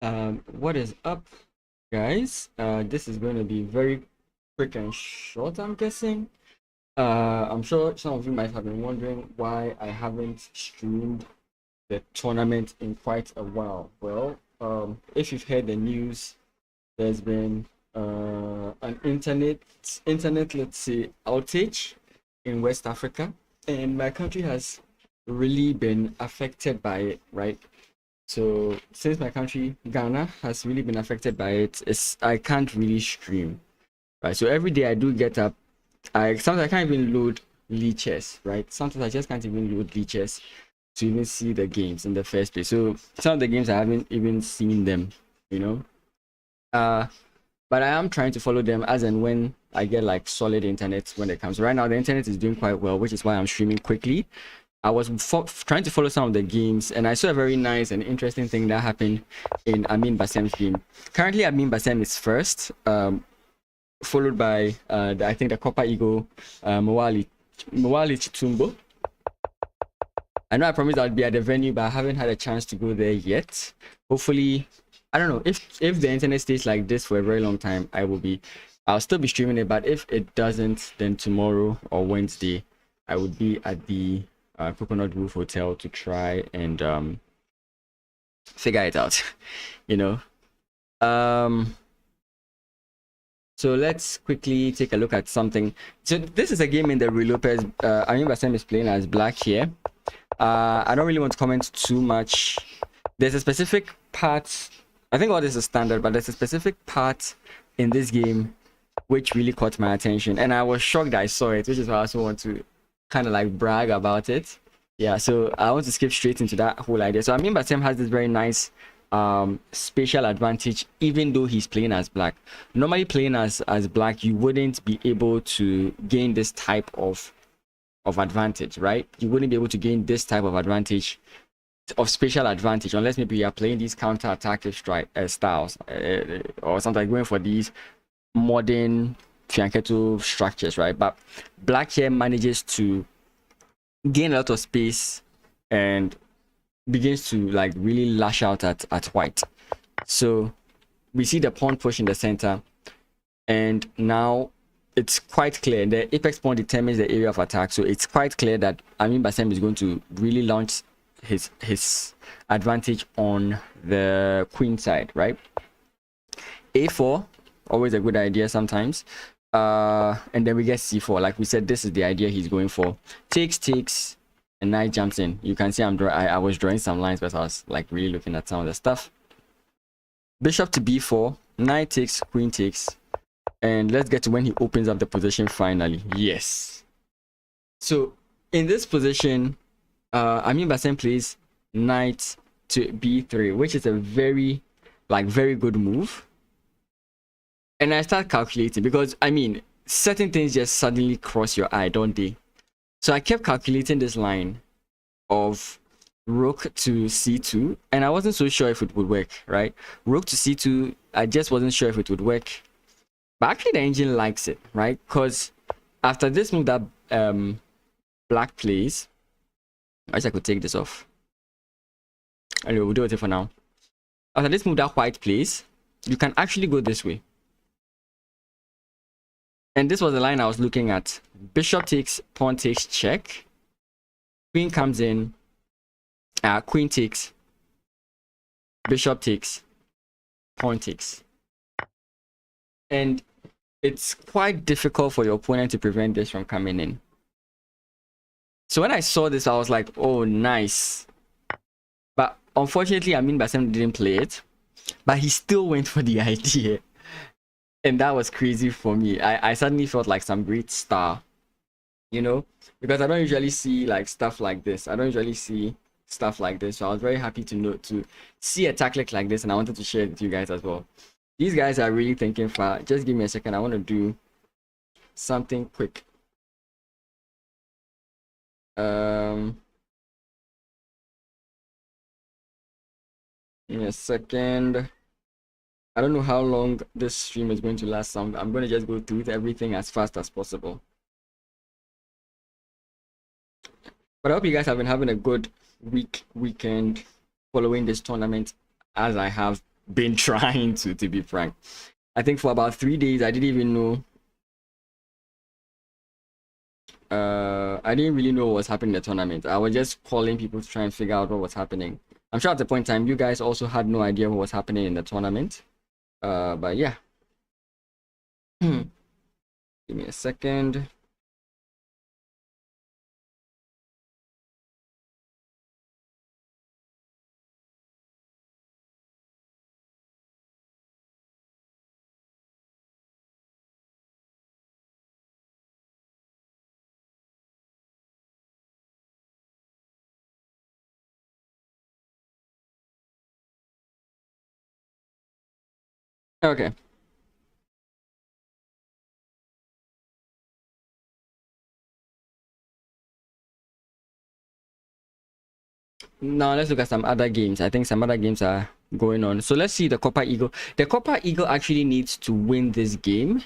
What is up, guys? This is going to be very quick and short, I'm guessing. I'm sure some of you might have been wondering why I haven't streamed the tournament in quite a while. Well, if you've heard the news, there's been an internet, let's say, outage in West Africa, and my country has really been affected by it, right? So since my country, Ghana, has really been affected by it, I can't really stream, right? So every day I do get up, I sometimes I can't even load leeches, right? Sometimes I just can't even load leeches to even see the games in the first place. So some of the games I haven't even seen them, you know. Uh, but I am trying to follow them as and when I get like solid internet when it comes. Right now the internet is doing quite well, which is why I'm streaming quickly. I was trying to follow some of the games, and I saw a very nice and interesting thing that happened in Amin Bassem's game. Currently, Amin Bassem is first, followed by I think the Copper Eagle, Mwali Chitumbo. I know I promised I'd be at the venue, but I haven't had a chance to go there yet. Hopefully, I don't know if the internet stays like this for a very long time, I'll still be streaming it. But if it doesn't, then tomorrow or Wednesday, I would be at the Coconut Roof Hotel to try and figure it out, you know. So let's quickly take a look at something. So this is a game in the Rui Lopez. Amin Bassem is playing as black here. I don't really want to comment too much. There's a specific part, I think all this is standard, but there's a specific part in this game which really caught my attention, and I was shocked that I saw it, which is why I also want to kind of like brag about it. Yeah, so I want to skip straight into that whole idea. So Amin Bassem has this very nice spatial advantage, even though he's playing as black. Normally playing as black, you wouldn't be able to gain this type of advantage, right? You wouldn't be able to gain this type of advantage, of spatial advantage, unless maybe you are playing these counter-attacking styles or something, like going for these modern fianchetto structures, right? But black here manages to gain a lot of space and begins to like really lash out at white. So we see the pawn push in the center, and now it's quite clear the apex pawn determines the area of attack. So it's quite clear that Amin Bassem is going to really launch his advantage on the queen side, right? A4, always a good idea sometimes. And then we get c4. Like we said, this is the idea he's going for. Takes, and knight jumps in. You can see I was drawing some lines, but I was like really looking at some of the stuff. Bishop to b4, knight takes, queen takes, and let's get to when he opens up the position finally. Yes. So in this position, Amin Bassem plays knight to b3, which is a very good move. And I start calculating, because I mean, certain things just suddenly cross your eye, don't they? So I kept calculating this line of rook to c2, and I wasn't so sure if it would work, right? Rook to c2, I just wasn't sure if it would work. But actually the engine likes it, right? Because after this move that black plays, I wish I could take this off. Anyway, we'll do it for now. After this move that white plays, you can actually go this way. And this was the line I was looking at. Bishop takes, pawn takes, check. Queen comes in. Queen takes. Bishop takes. Pawn takes. And it's quite difficult for your opponent to prevent this from coming in. So when I saw this, I was like, oh, nice. But unfortunately, Amin Bassem didn't play it. But he still went for the idea. And that was crazy for me. I suddenly felt like some great star, you know, because I don't usually see like stuff like this. I don't usually see stuff like this. So I was very happy to see a tactic like this, and I wanted to share it with you guys as well. These guys are really thinking far. Just give me a second. I want to do something quick. In a second. I don't know how long this stream is going to last, so I'm going to just go through everything as fast as possible. But I hope you guys have been having a good weekend following this tournament, as I have been trying to be frank. I think for about 3 days I didn't even know. I didn't really know what was happening in the tournament. I was just calling people to try and figure out what was happening. I'm sure at the point in time you guys also had no idea what was happening in the tournament. But yeah. Give me a second. Okay. Now let's look at some other games. I think some other games are going on. So let's see the Copper Eagle. The Copper Eagle actually needs to win this game,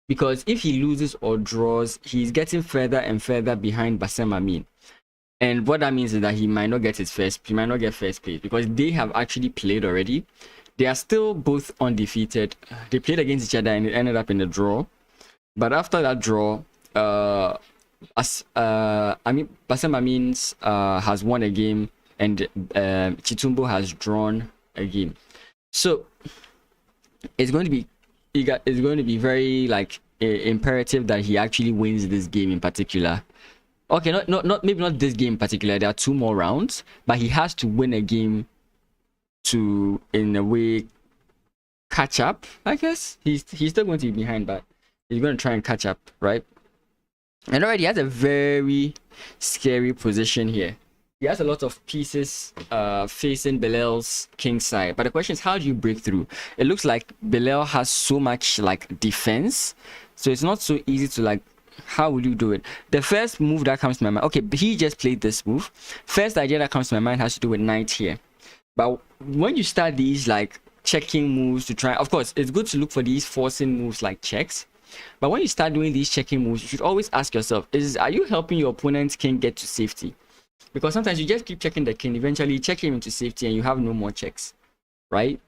because if he loses or draws, he's getting further and further behind Bassem Amin. And what that means is that he might not get first place, because they have actually played already. They are still both undefeated. They played against each other and it ended up in a draw. But after that draw, Bassem Amin has won a game, and Chitumbo has drawn a game. So it's going to be very like imperative that he actually wins this game in particular. Okay, maybe not this game in particular. There are 2 more rounds, but he has to win a game to, in a way, catch up. I guess he's still going to be behind, but he's going to try and catch up, right? And already he has a very scary position here. He has a lot of pieces facing Belal's king side, but the question is, how do you break through? It looks like Belal has so much like defense, so it's not so easy to like. How will you do it? The first move that comes to my mind, okay, he just played this move. First idea that comes to my mind has to do with knight here. But when you start these like checking moves to try, of course it's good to look for these forcing moves like checks, but when you start doing these checking moves, you should always ask yourself, are you helping your opponent's king get to safety? Because sometimes you just keep checking the king, eventually you check him into safety and you have no more checks, right?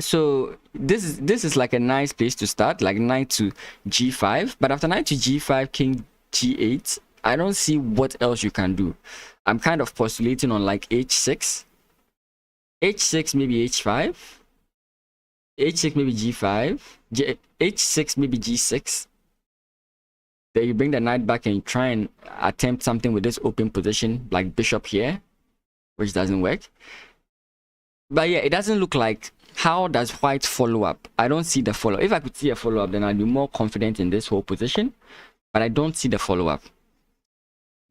So this is like a nice place to start, like knight to g5. But after knight to g5, king g8, I don't see what else you can do. I'm kind of postulating on like h6, maybe h5, h6 maybe g5, h6 maybe g6. Then you bring the knight back and you try and attempt something with this open position, like bishop here, which doesn't work. But yeah, it doesn't look like. How does white follow up? I don't see the follow. If I could see a follow up, then I'd be more confident in this whole position. But I don't see the follow up.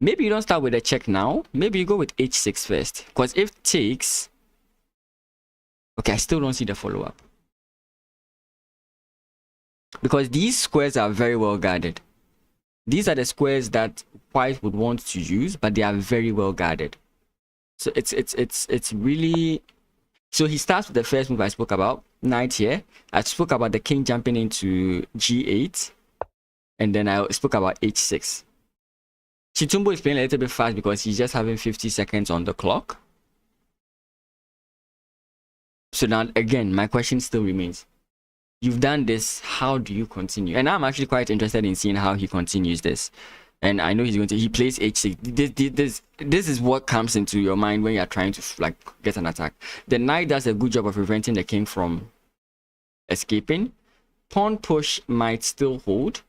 Maybe you don't start with a check now. Maybe you go with h6 first. Because if takes... Okay, I still don't see the follow up. Because these squares are very well guarded. These are the squares that white would want to use, but they are very well guarded. So it's really... So he starts with the first move I spoke about, knight here. I spoke about the king jumping into g8, and then I spoke about h6. Chitumbo is playing a little bit fast because he's just having 50 seconds on the clock. So now again, my question still remains. You've done this, how do you continue? And I'm actually quite interested in seeing how he continues this. And I know he's going to, he plays h6. This is what comes into your mind when you're trying to like get an attack. The knight does a good job of preventing the king from escaping. Pawn push might still hold,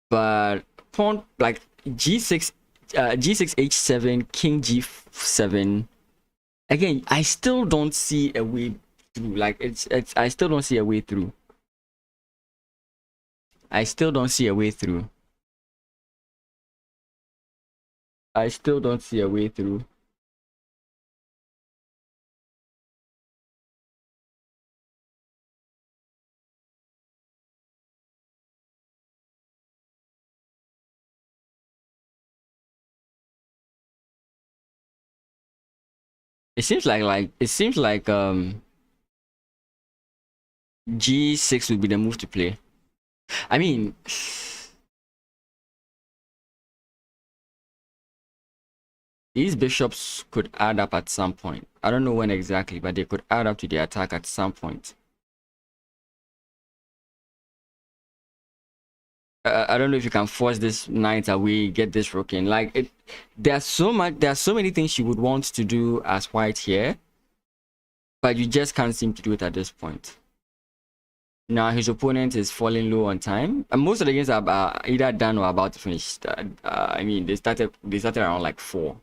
but pawn like g6, g6 h7, king g7. Again, I still don't see a way through. Like I still don't see a way through. I still don't see a way through. I still don't see a way through. It seems like g6 would be the move to play. I mean, These bishops could add up at some point. I don't know when exactly, but they could add up to the attack at some point. I don't know if you can force this knight away, get this rook in. Like it, there's so many things you would want to do as white here, but you just can't seem to do it at this point. Now his opponent is falling low on time, and most of the games are either done or about to finish. I mean, they started around like 4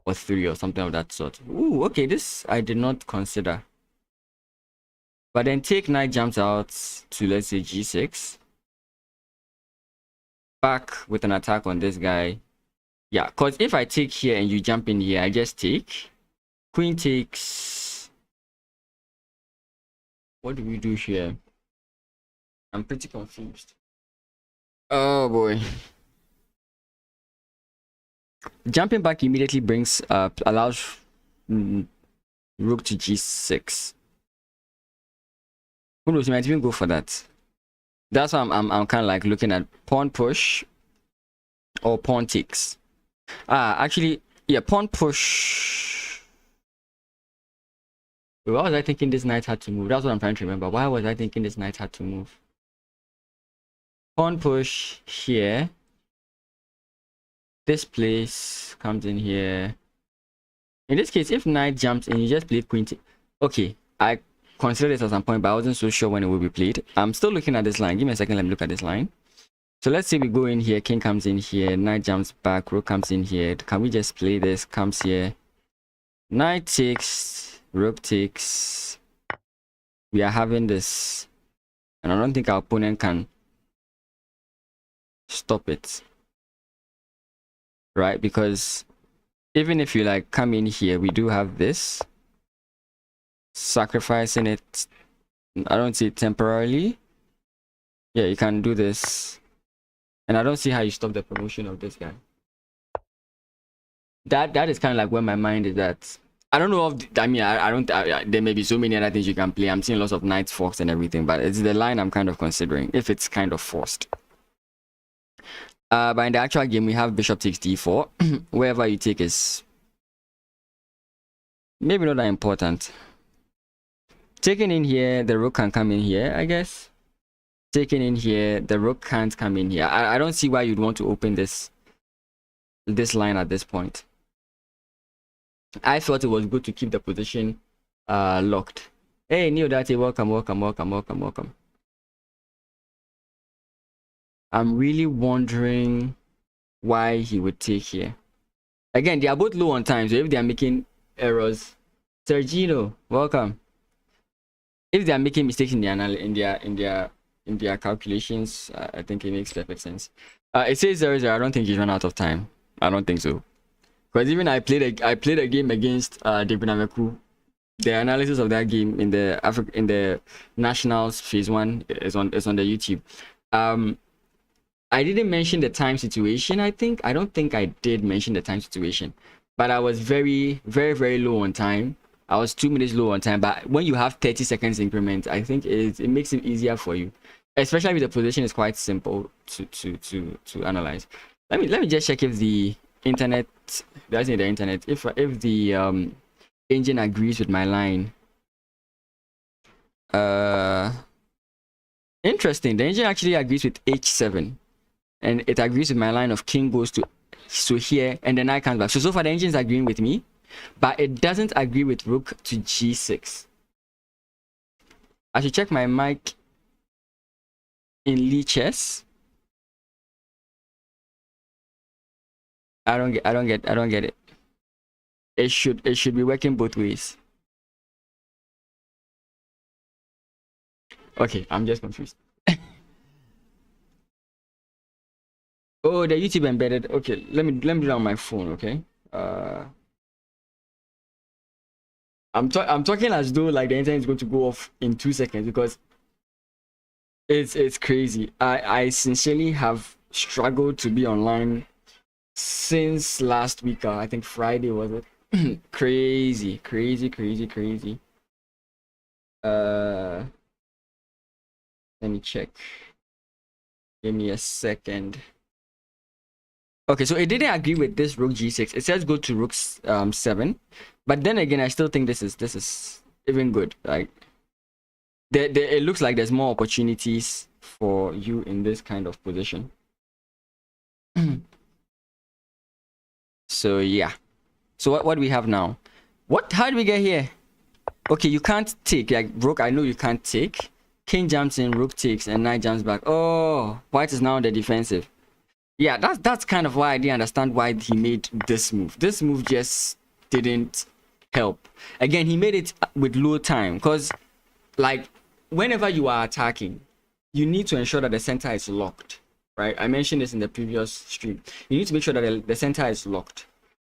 or 3 or something of that sort. Ooh, okay, this I did not consider. But then take knight jumps out to, let's say, g6. Back with an attack on this guy. Yeah, because if I take here and you jump in here, I just take. Queen takes. What do we do here? I'm pretty confused. Oh boy. Jumping back immediately brings allows rook to g6. Who knows? You might even go for that. That's why I'm kind of like looking at pawn push or pawn takes. Actually, yeah, pawn push. Wait, why was I thinking this knight had to move? That's what I'm trying to remember. Why was I thinking this knight had to move? Pawn push here. This place comes in here. In this case, if knight jumps in, you just play queen. Okay, I considered this at some point, but I wasn't so sure when it will be played. I'm still looking at this line. Give me a second. Let me look at this line. So let's say we go in here. King comes in here. Knight jumps back. Rook comes in here. Can we just play this? Comes here. Knight takes. Rook takes. We are having this. And I don't think our opponent can stop it. Right? Because even if you like come in here, we do have this. Sacrificing it. I don't see it temporarily. Yeah, you can do this. And I don't see how you stop the promotion of this guy. That is kind of like where my mind is at. I don't know if, I mean, I don't, there may be so many other things you can play. I'm seeing lots of knights forks and everything, but it's the line I'm kind of considering, if it's kind of forced. But in the actual game, we have bishop takes d4. Wherever you take is maybe not that important. Taking in here, the rook can come in here, I guess. Taking in here, the rook can't come in here. I don't see why you'd want to open this line at this point. I thought it was good to keep the position locked. Hey, Neodati, welcome, welcome, welcome, welcome, welcome. I'm really wondering why he would take here. Again, they are both low on time, so if they are making errors, Sergino, welcome. If they are making mistakes in their calculations, I think it makes perfect sense. It says 0-0. I don't think he's run out of time. I don't think so. Because even I played a game against David Nameku. The analysis of that game in the Nationals Phase 1 is on the YouTube. I didn't mention the time situation. I don't think I did mention the time situation, but I was very, very, very low on time. I was 2 minutes low on time. But when you have 30 seconds increment, I think it makes it easier for you, especially if the position is quite simple to analyze. Let me just check if the internet, that's in the internet, if the engine agrees with my line. Interesting. The engine actually agrees with h7, and it agrees with my line of king goes to here, and then I comes back. So far the engine is agreeing with me, but it doesn't agree with rook to g6. I should check my mic in Chess. I don't get it. It should be working both ways. Okay, I'm just confused. Oh, the YouTube embedded. Okay, let me do it on my phone. Okay. I'm talking as though like the internet is going to go off in 2 seconds, because it's crazy. I sincerely have struggled to be online since last week. I think Friday was it. Crazy. Let me check. Give me a second. Okay, so it didn't agree with this rook g6. It says go to rook 7, but then again, I still think this is even good. Like, it looks like there's more opportunities for you in this kind of position. So yeah. So what do we have now? How do we get here? Okay, you can't take, like, rook. I know you can't take. King jumps in, rook takes, and knight jumps back. Oh, white is now on the defensive. Yeah, that's kind of why I didn't understand why he made this move. This move just didn't help. Again, he made it with low time, because, like, whenever you are attacking, you need to ensure that the center is locked, right? I mentioned this in the previous stream. You need to make sure that the center is locked.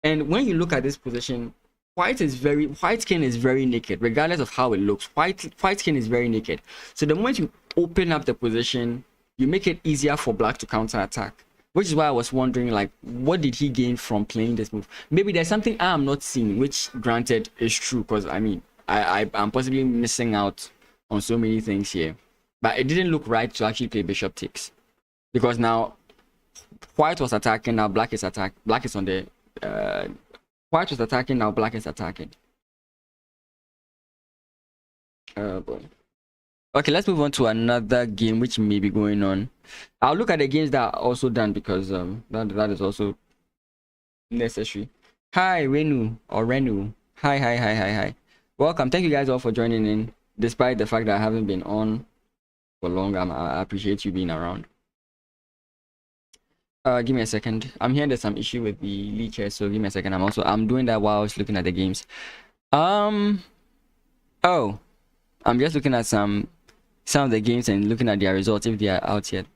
And when you look at this position, white skin is very naked, regardless of how it looks. White skin is very naked. So the moment you open up the position, you make it easier for black to counter attack. Which is why I was wondering, like, what did he gain from playing this move? Maybe there's something I'm not seeing, which granted is true, because I mean, I'm possibly missing out on so many things here. But it didn't look right to actually play bishop takes, because now white was attacking, now black is on the white was attacking, now black is attacking. Boy. Okay, let's move on to another game which may be going on. I'll look at the games that are also done, because that is also necessary. Hi, Renu or Renu. Hi. Welcome. Thank you guys all for joining in, despite the fact that I haven't been on for long. I appreciate you being around. Give me a second. I'm hearing there's some issue with the lead chair, so give me a second. I'm doing that while I was looking at the games. Oh, I'm just looking at some of the games and looking at their results, if they are out yet.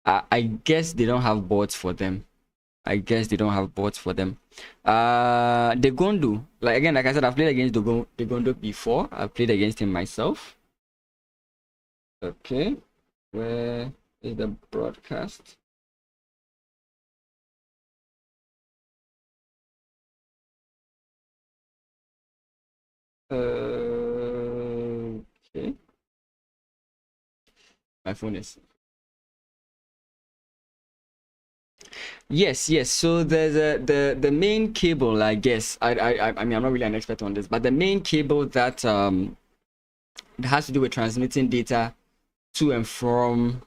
I guess they don't have boards for them. The Gondu, like I said, I've played against the Gondu before. I've played against him myself. Okay, where is the broadcast? Okay. My phone is. Yes. So there's the main cable, I guess. I mean, I'm not really an expert on this, but the main cable that has to do with transmitting data to and from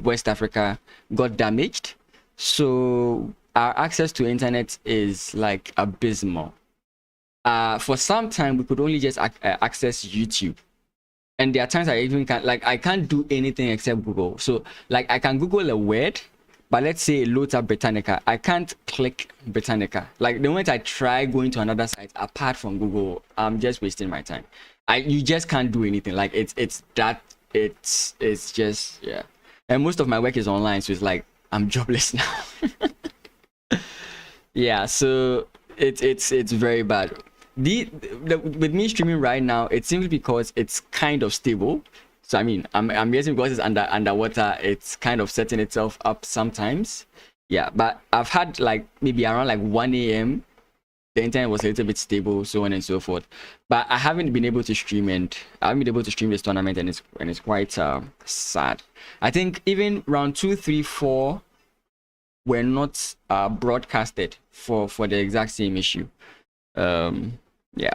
West Africa got damaged. So our access to internet is like abysmal. For some time we could only just access YouTube, and there are times I even can't, like, I can't do anything except Google. So, like, I can Google a word, but let's say it loads up Britannica, I can't click Britannica. Like, the moment I try going to another site apart from Google, I'm just wasting my time. You just can't do anything. Like, it's just, yeah. And most of my work is online, so it's like I'm jobless now. Yeah, so it's very bad. With me streaming right now, it's simply because it's kind of stable. So I mean, I'm guessing because it's underwater, it's kind of setting itself up sometimes. Yeah, but I've had, like, maybe around like 1 a.m. the internet was a little bit stable, so on and so forth. But I haven't been able to stream, and I haven't been able to stream this tournament, and it's quite sad. I think even round 2, 3, 4 were not broadcasted for the exact same issue. Yeah,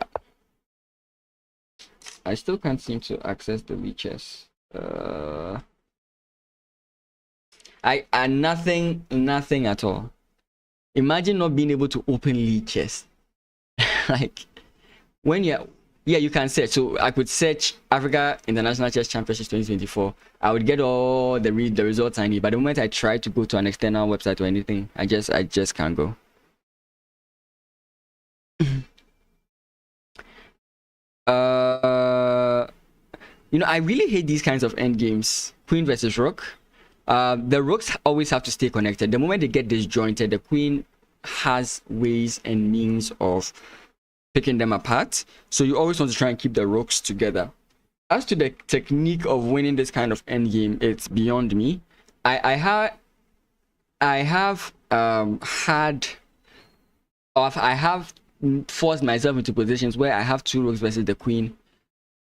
I still can't seem to access the leeches. I nothing at all. Imagine not being able to open leeches. Like, when you can search. So I could search Africa International Chess Championships 2024. I would get all the results I need. But the moment I try to go to an external website or anything, I just can't go. I really hate these kinds of end games. Queen versus rook. The rooks always have to stay connected. The moment they get disjointed, the queen has ways and means of picking them apart. So you always want to try and keep the rooks together. As to the technique of winning this kind of end game, it's beyond me. I have forced myself into positions where I have 2 rooks versus the queen.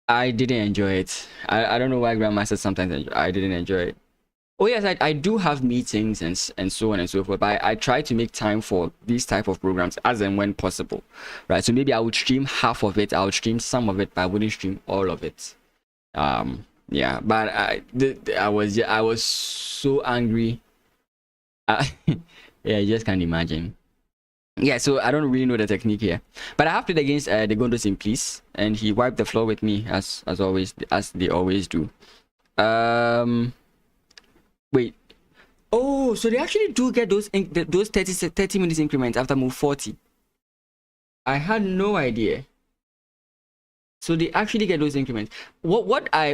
I didn't enjoy it. I don't know why Grandmaster sometimes I didn't enjoy it. Oh yes, I do have meetings and so on and so forth, but I try to make time for these type of programs as and when possible, right? So maybe I would stream half of it, I would stream some of it, but I wouldn't stream all of it. Yeah, but I was so angry. Yeah, you just can't imagine. Yeah, so I don't really know the technique here, but I have played against the Gondos in Please, and he wiped the floor with me as always, as they always do. Wait. Oh, so they actually do get those 30 minutes increments after move 40. I had no idea. So they actually get those increments. What I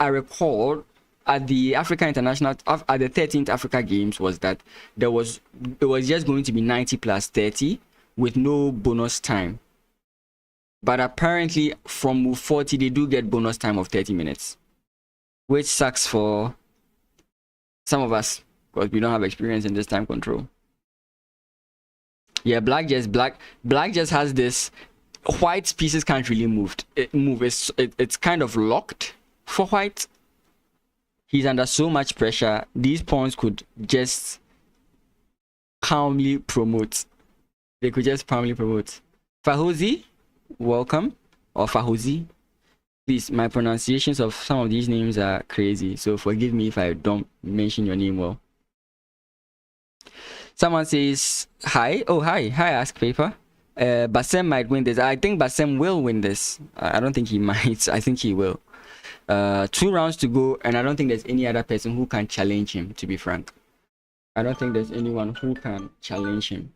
recall at the Africa International at the 13th Africa Games was that it was just going to be 90 plus 30 with no bonus time. But apparently from move 40 they do get bonus time of 30 minutes, which sucks for some of us because we don't have experience in this time control. Yeah, black just has this. White's pieces can't really move. It's kind of locked for white. He's under so much pressure. These pawns could just calmly promote. They could just calmly promote. Fahozi, welcome. Or Fahozi. Please, my pronunciations of some of these names are crazy, so forgive me if I don't mention your name well. Someone says hi. Oh, hi. Hi, Ask Paper. Bassem might win this. I think Bassem will win this. I don't think he might. I think he will. 2 rounds to go, and I don't think there's any other person who can challenge him, to be frank. I don't think there's anyone who can challenge him.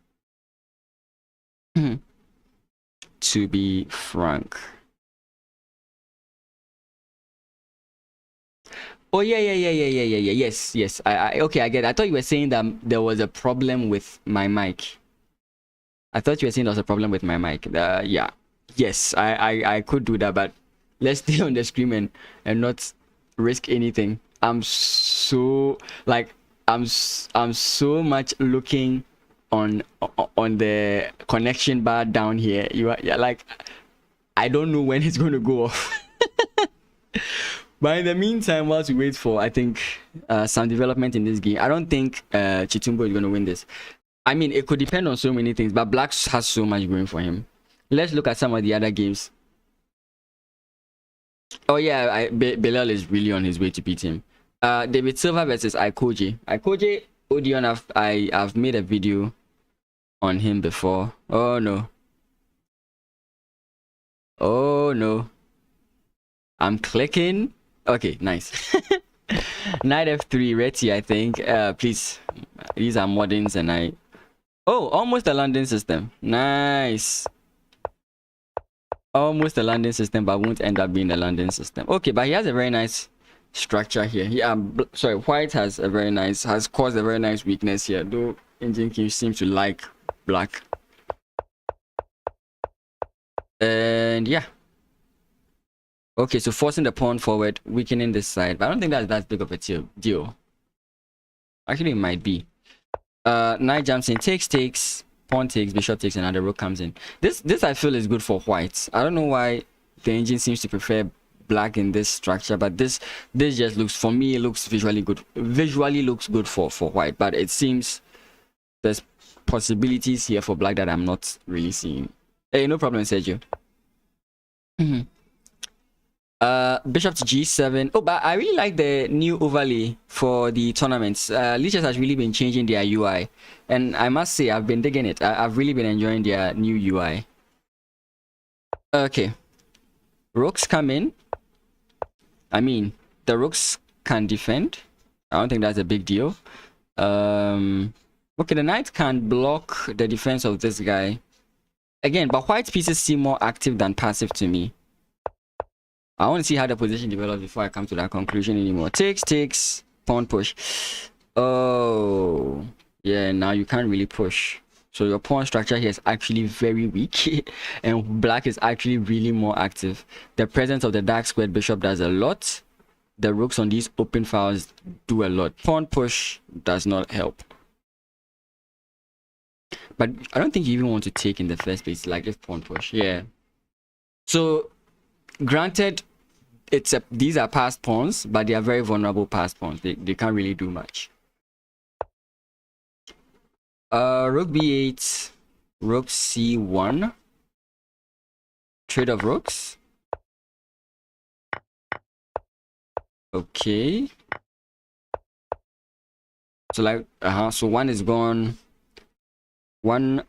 To be frank. Oh yeah. Yes. Okay, I get it. I thought you were saying that there was a problem with my mic. I thought you were saying there was a problem with my mic. Yeah. Yes, I could do that, but let's stay on the screen and not risk anything. I'm so much looking on the connection bar down here. Yeah, like I don't know when it's going to go off. But in the meantime, whilst we wait for, I think, some development in this game, I don't think Chitumbo is going to win this. I mean, it could depend on so many things, but Black has so much going for him. Let's look at some of the other games. Oh yeah, Belal is really on his way to beat him. David Silva versus Aikoje. Aikoje Odion, I've made a video on him before. Oh no. Oh no. I'm clicking. Okay, nice. Knight F3, Reti, I think. Please. These are moderns and I... Oh, almost a London system. Nice. Almost a London system, but won't end up being a London system. Okay, but he has a very nice structure here. Sorry, White has caused a very nice weakness here, though Engine King seems to like Black. And yeah. Okay, so forcing the pawn forward, weakening this side, but I don't think that's big of a deal. Actually, it might be. Knight jumps in, takes, pawn takes, bishop takes, and another rook comes in. This I feel is good for whites. I don't know why the engine seems to prefer black in this structure, but this just looks, for me, it looks visually good. Visually looks good for white, but it seems there's possibilities here for black that I'm not really seeing. Hey, no problem, Sergio. Bishop to g7. Oh, but I really like the new overlay for the tournaments. Lichess has really been changing their UI, and I must say I've been digging it. I've really been enjoying their new UI. Okay, rooks come in. I mean, the rooks can defend. I don't think that's a big deal. Okay, the knight can block the defense of this guy again, but white's pieces seem more active than passive to me. I want to see how the position develops before I come to that conclusion anymore. Takes, pawn push. Oh, yeah, now you can't really push. So your pawn structure here is actually very weak, and black is actually really more active. The presence of the dark squared bishop does a lot. The rooks on these open files do a lot. Pawn push does not help. But I don't think you even want to take in the first place, like just pawn push. Yeah. So, granted, these are passed pawns, but they are very vulnerable passed pawns. They can't really do much. Rook b8, rook c1, trade of rooks. Okay. So like so one is gone. One.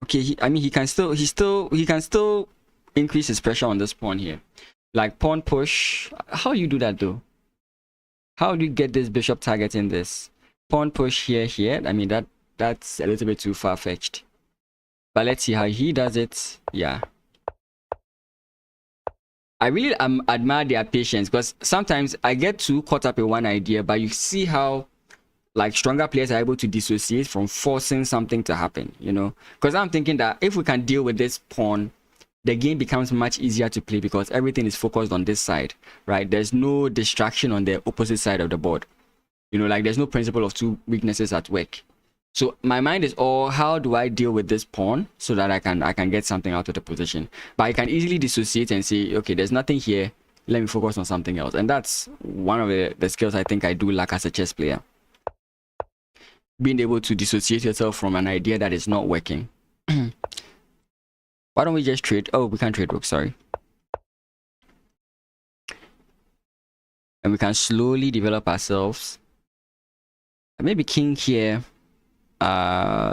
Okay, he can still increase his pressure on this pawn here. Like pawn push. How you do that though? How do you get this bishop targeting this? Pawn push here. I mean that's a little bit too far-fetched. But let's see how he does it. Yeah. I really admire their patience, because sometimes I get too caught up in one idea, but you see how like stronger players are able to dissociate from forcing something to happen, you know? Because I'm thinking that if we can deal with this pawn, the game becomes much easier to play because everything is focused on this side, right? There's no distraction on the opposite side of the board. You know, like there's no principle of two weaknesses at work. So my mind is all, how do I deal with this pawn so that I can get something out of the position? But I can easily dissociate and say, okay, there's nothing here. Let me focus on something else. And that's one of the skills I think I do lack as a chess player. Being able to dissociate yourself from an idea that is not working. Why don't we just trade? Oh, we can't trade rook, sorry. And we can slowly develop ourselves. Maybe king here.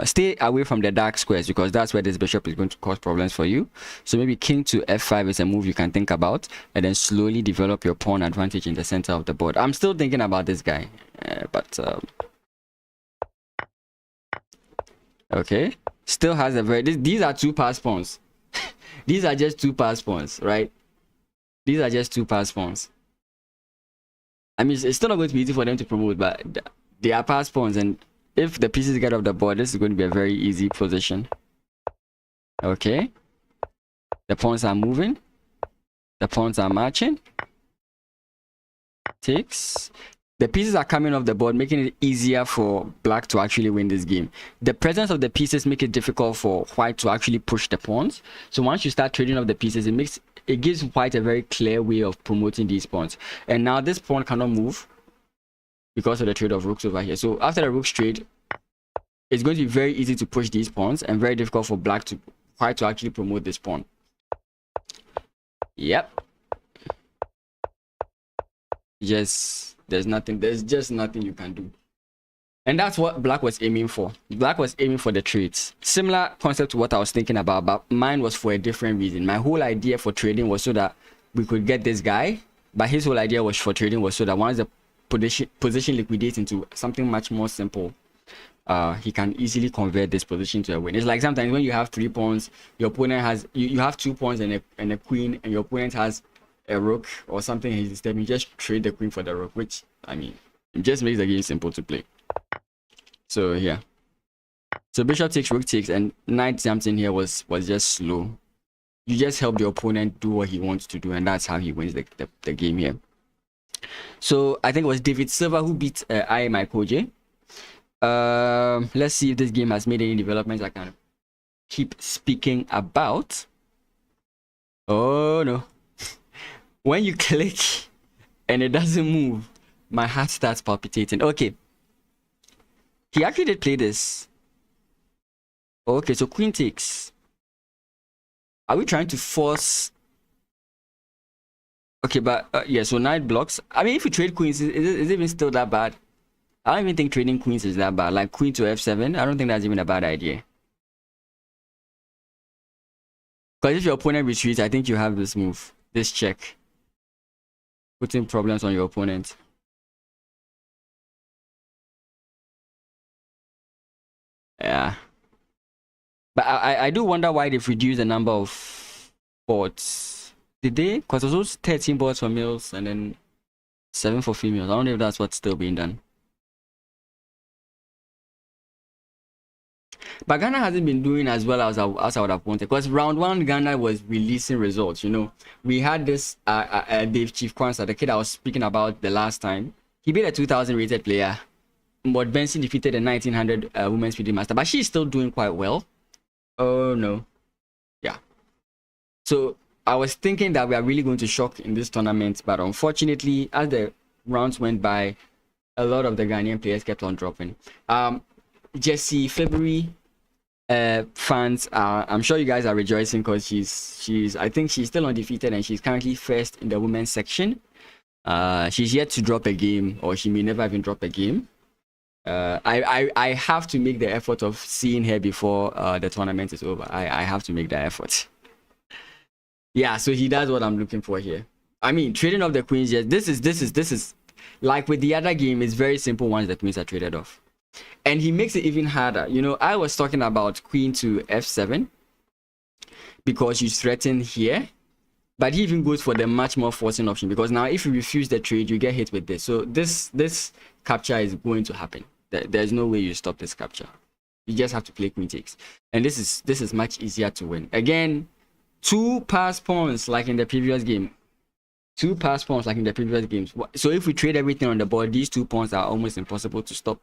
Stay away from the dark squares, because that's where this bishop is going to cause problems for you. So maybe king to f5 is a move you can think about, and then slowly develop your pawn advantage in the center of the board. I'm still thinking about this guy, but okay, still has a very these are two pass pawns. These are just two pass pawns, right? These are just two pass pawns. I mean, it's still not going to be easy for them to promote, but they are pass pawns, and if the pieces get off the board, this is going to be a very easy position. Okay. The pawns are moving. The pawns are marching. Takes. The pieces are coming off the board, making it easier for black to actually win this game. The presence of the pieces make it difficult for white to actually push the pawns. So once you start trading off the pieces, it gives white a very clear way of promoting these pawns. And now this pawn cannot move because of the trade of rooks over here. So after the rooks trade, it's going to be very easy to push these pawns and very difficult for white to actually promote this pawn. Yep. Yes, there's just nothing you can do. And that's what black was aiming for. Black was aiming for the trades. Similar concept to what I was thinking about, but mine was for a different reason. My whole idea for trading was so that we could get this guy, but his whole idea was for trading was so that once the position liquidates into something much more simple, he can easily convert this position to a win. It's like sometimes when you have 3 pawns, your opponent has you have 2 pawns and a queen, and your opponent has a rook or something in his system. You just trade the queen for the rook, which, I mean, it just makes the game simple to play. So yeah, so bishop takes, rook takes, and knight jumps in here was just slow. You just help the opponent do what he wants to do, and that's how he wins the game here. So I think it was David Silva who beat I Michael J. Let's see if this game has made any developments I can keep speaking about. Oh no. When you click and it doesn't move, my heart starts palpitating. Okay, he actually did play this. Okay, so queen takes. Are we trying to force? Okay, but yeah, so knight blocks. I mean, if you trade queens, is it even still that bad? I don't even think trading queens is that bad. Like queen to f7, I don't think that's even a bad idea. Because if your opponent retreats, I think you have this move, this check, putting problems on your opponent. Yeah. But I do wonder why they've reduced the number of boards. Did they? Because there's also 13 boards for males and then 7 for females. I don't know if that's what's still being done. But Ghana hasn't been doing as well as I would have wanted. Because round 1, Ghana was releasing results, you know. We had this Dave Chief Kwanzaa, the kid I was speaking about the last time. He beat a 2000 rated player. But Benson defeated a 1900 women's FIDE master. But she's still doing quite well. Oh no. Yeah. So I was thinking that we are really going to shock in this tournament, but unfortunately, as the rounds went by, a lot of the Ghanaian players kept on dropping. Jesse February fans are, I'm sure you guys are rejoicing because she's I think she's still undefeated and she's currently first in the women's section. She's yet to drop a game, or she may never even drop a game. I have to make the effort of seeing her before the tournament is over. I have to make the effort. Yeah, so he does what I'm looking for here. I mean, trading off the queens, yes, this is like with the other game, it's very simple once the queens are traded off. And he makes it even harder. You know, I was talking about queen to f7 because you threaten here, but he even goes for the much more forcing option, because now if you refuse the trade, you get hit with this. So this capture is going to happen. There's no way you stop this capture. You just have to play queen takes, and this is much easier to win. Again, two pass pawns like in the previous game. Two pass pawns like in the previous games. So if we trade everything on the board, these 2 pawns are almost impossible to stop.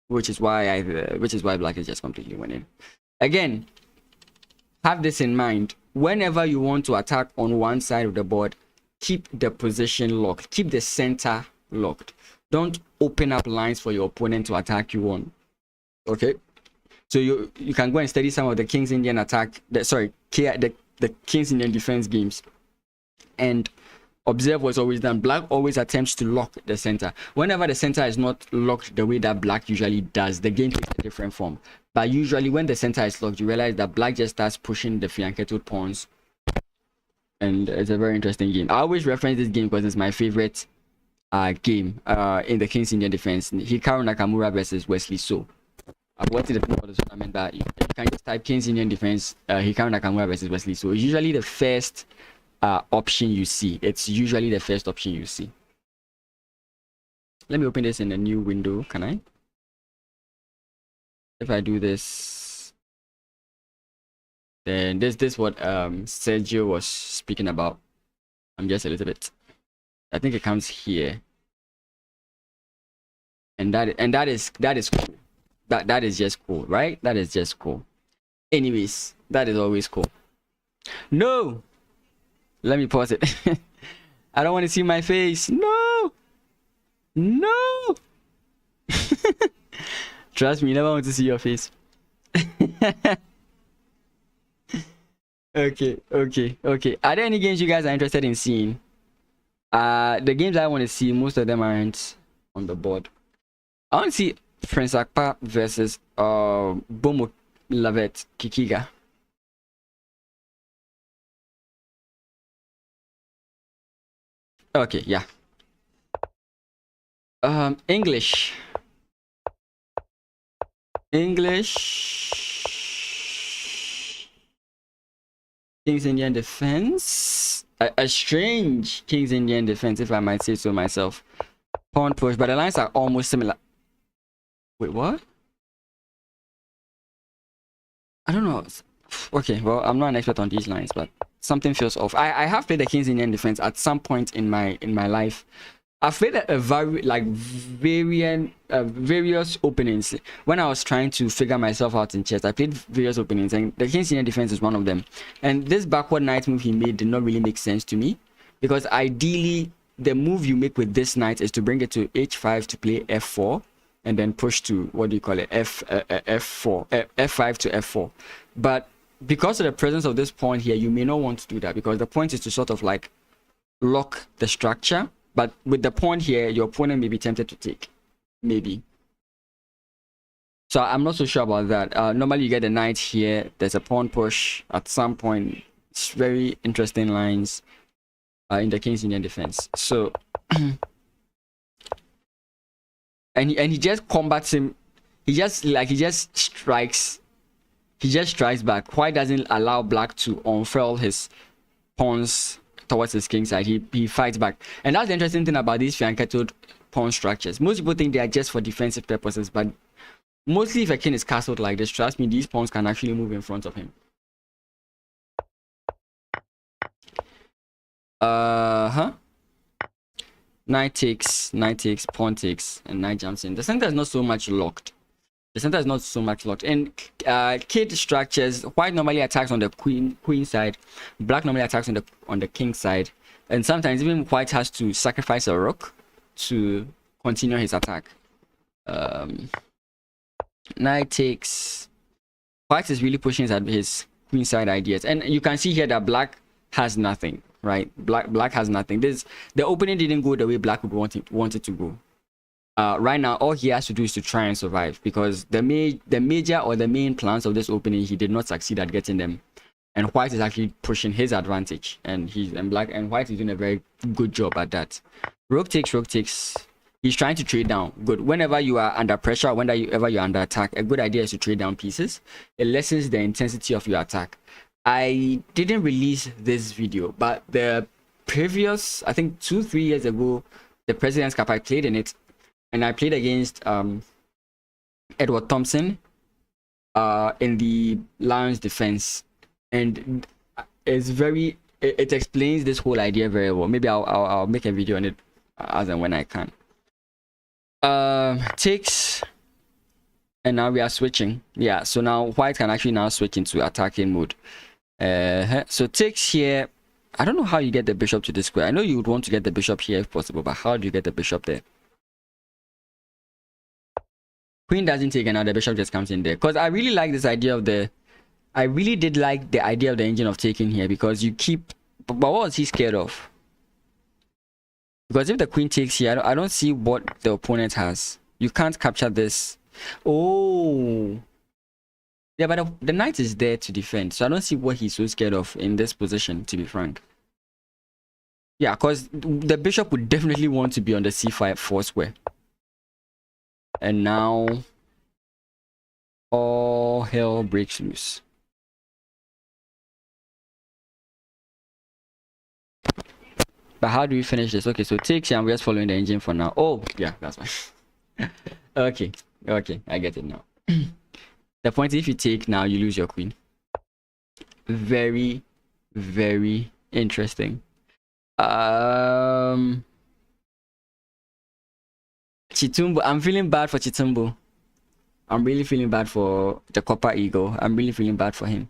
Which is why black is just completely winning. Again, have this in mind. Whenever you want to attack on one side of the board, keep the position locked. Keep the center locked. Don't open up lines for your opponent to attack you on. Okay? So you can go and study some of the King's Indian attack, the King's Indian defense games, and observe what's always done. Black always attempts to lock the center. Whenever the center is not locked the way that black usually does, the game takes a different form. But usually when the center is locked, you realize that black just starts pushing the fianchetto pawns. And it's a very interesting game. I always reference this game because it's my favorite game in the King's Indian defense. Hikaru Nakamura versus Wesley So. I've watched it before the tournament, but you can just type King's Indian defense, Hikaru Nakamura versus Wesley So. It's usually the first option you see. It's usually the first option you see. Let me open this in a new window. Can I? If I do this, then this what Sergio was speaking about. I'm just a little bit. I think it comes here, and that is cool. That is just cool, right? That is just cool. Anyways, that is always cool. No. Let me pause it. I don't want to see my face. No. No. Trust me, you never want to see your face. Okay. Are there any games you guys are interested in seeing? The games I want to see, most of them aren't on the board. I want to see Prince Akpa versus Bomo Lavet Kikiga. Okay, yeah. English. King's Indian defense. A strange King's Indian defense, if I might say so myself. Pawn push, but the lines are almost similar. Wait, what? I don't know. Okay, well, I'm not an expert on these lines, but something feels off. I have played the King's Indian defense at some point in my life. I've played various openings. When I was trying to figure myself out in chess, I played various openings, and the King's Indian defense is one of them. And this backward knight move he made did not really make sense to me, because ideally the move you make with this knight is to bring it to h5 to play f4, and then push to, what do you call it, f5 to f4. But because of the presence of this pawn here, you may not want to do that, because the point is to sort of like lock the structure. But with the pawn here, your opponent may be tempted to take, maybe. So I'm not so sure about that. Normally you get a knight here, there's a pawn push at some point. It's very interesting lines in the King's Indian defense. So and he just combats him. He just strikes back. White doesn't allow black to unfurl his pawns towards his king side. He fights back. And that's the interesting thing about these fianchettoed pawn structures. Most people think they are just for defensive purposes, but mostly if a king is castled like this, trust me, these pawns can actually move in front of him. Knight takes, pawn takes, and knight jumps in. The center is not so much locked. The center is not so much locked. In kid structures, white normally attacks on the queen side, black normally attacks on the king side, and sometimes even white has to sacrifice a rook to continue his attack. Knight takes. White is really pushing his queen side ideas, and you can see here that black has nothing, right? Black has nothing. The opening didn't go the way black would want it to go. Right now, all he has to do is to try and survive, because the major or the main plans of this opening, he did not succeed at getting them, and white is actually pushing his advantage, and white is doing a very good job at that. Rook takes. He's trying to trade down. Good. Whenever you are under pressure, whenever you're under attack, a good idea is to trade down pieces. It lessens the intensity of your attack. I didn't release this video, but the previous, I think 2-3 years ago, the President's Cup, I played in it, and I played against Edward Thompson in the Lions defense, and it explains this whole idea very well. Maybe I'll make a video on it as and when I can. Takes, and now we are switching. Yeah, so now white can actually now switch into attacking mode. So takes here. I don't know how you get the bishop to the square. I know you would want to get the bishop here if possible, but how do you get the bishop there? Queen doesn't take, and now the bishop just comes in there. Because I really like this idea of I really did like the idea of the engine of taking here, because you keep. But what was he scared of? Because if the queen takes here, I don't see what the opponent has. You can't capture this. Oh. Yeah, but the knight is there to defend. So I don't see what he's so scared of in this position, to be frank. Yeah, because the bishop would definitely want to be on the c5 square. And now all hell breaks loose. But how do we finish this? Okay, so takes here, and we're just following the engine for now. Oh, yeah, that's fine. Okay, I get it now. The point is, if you take now, you lose your queen. Very, very interesting. Chitumbo, I'm feeling bad for Chitumbo. I'm really feeling bad for the Copper Eagle. I'm really feeling bad for him.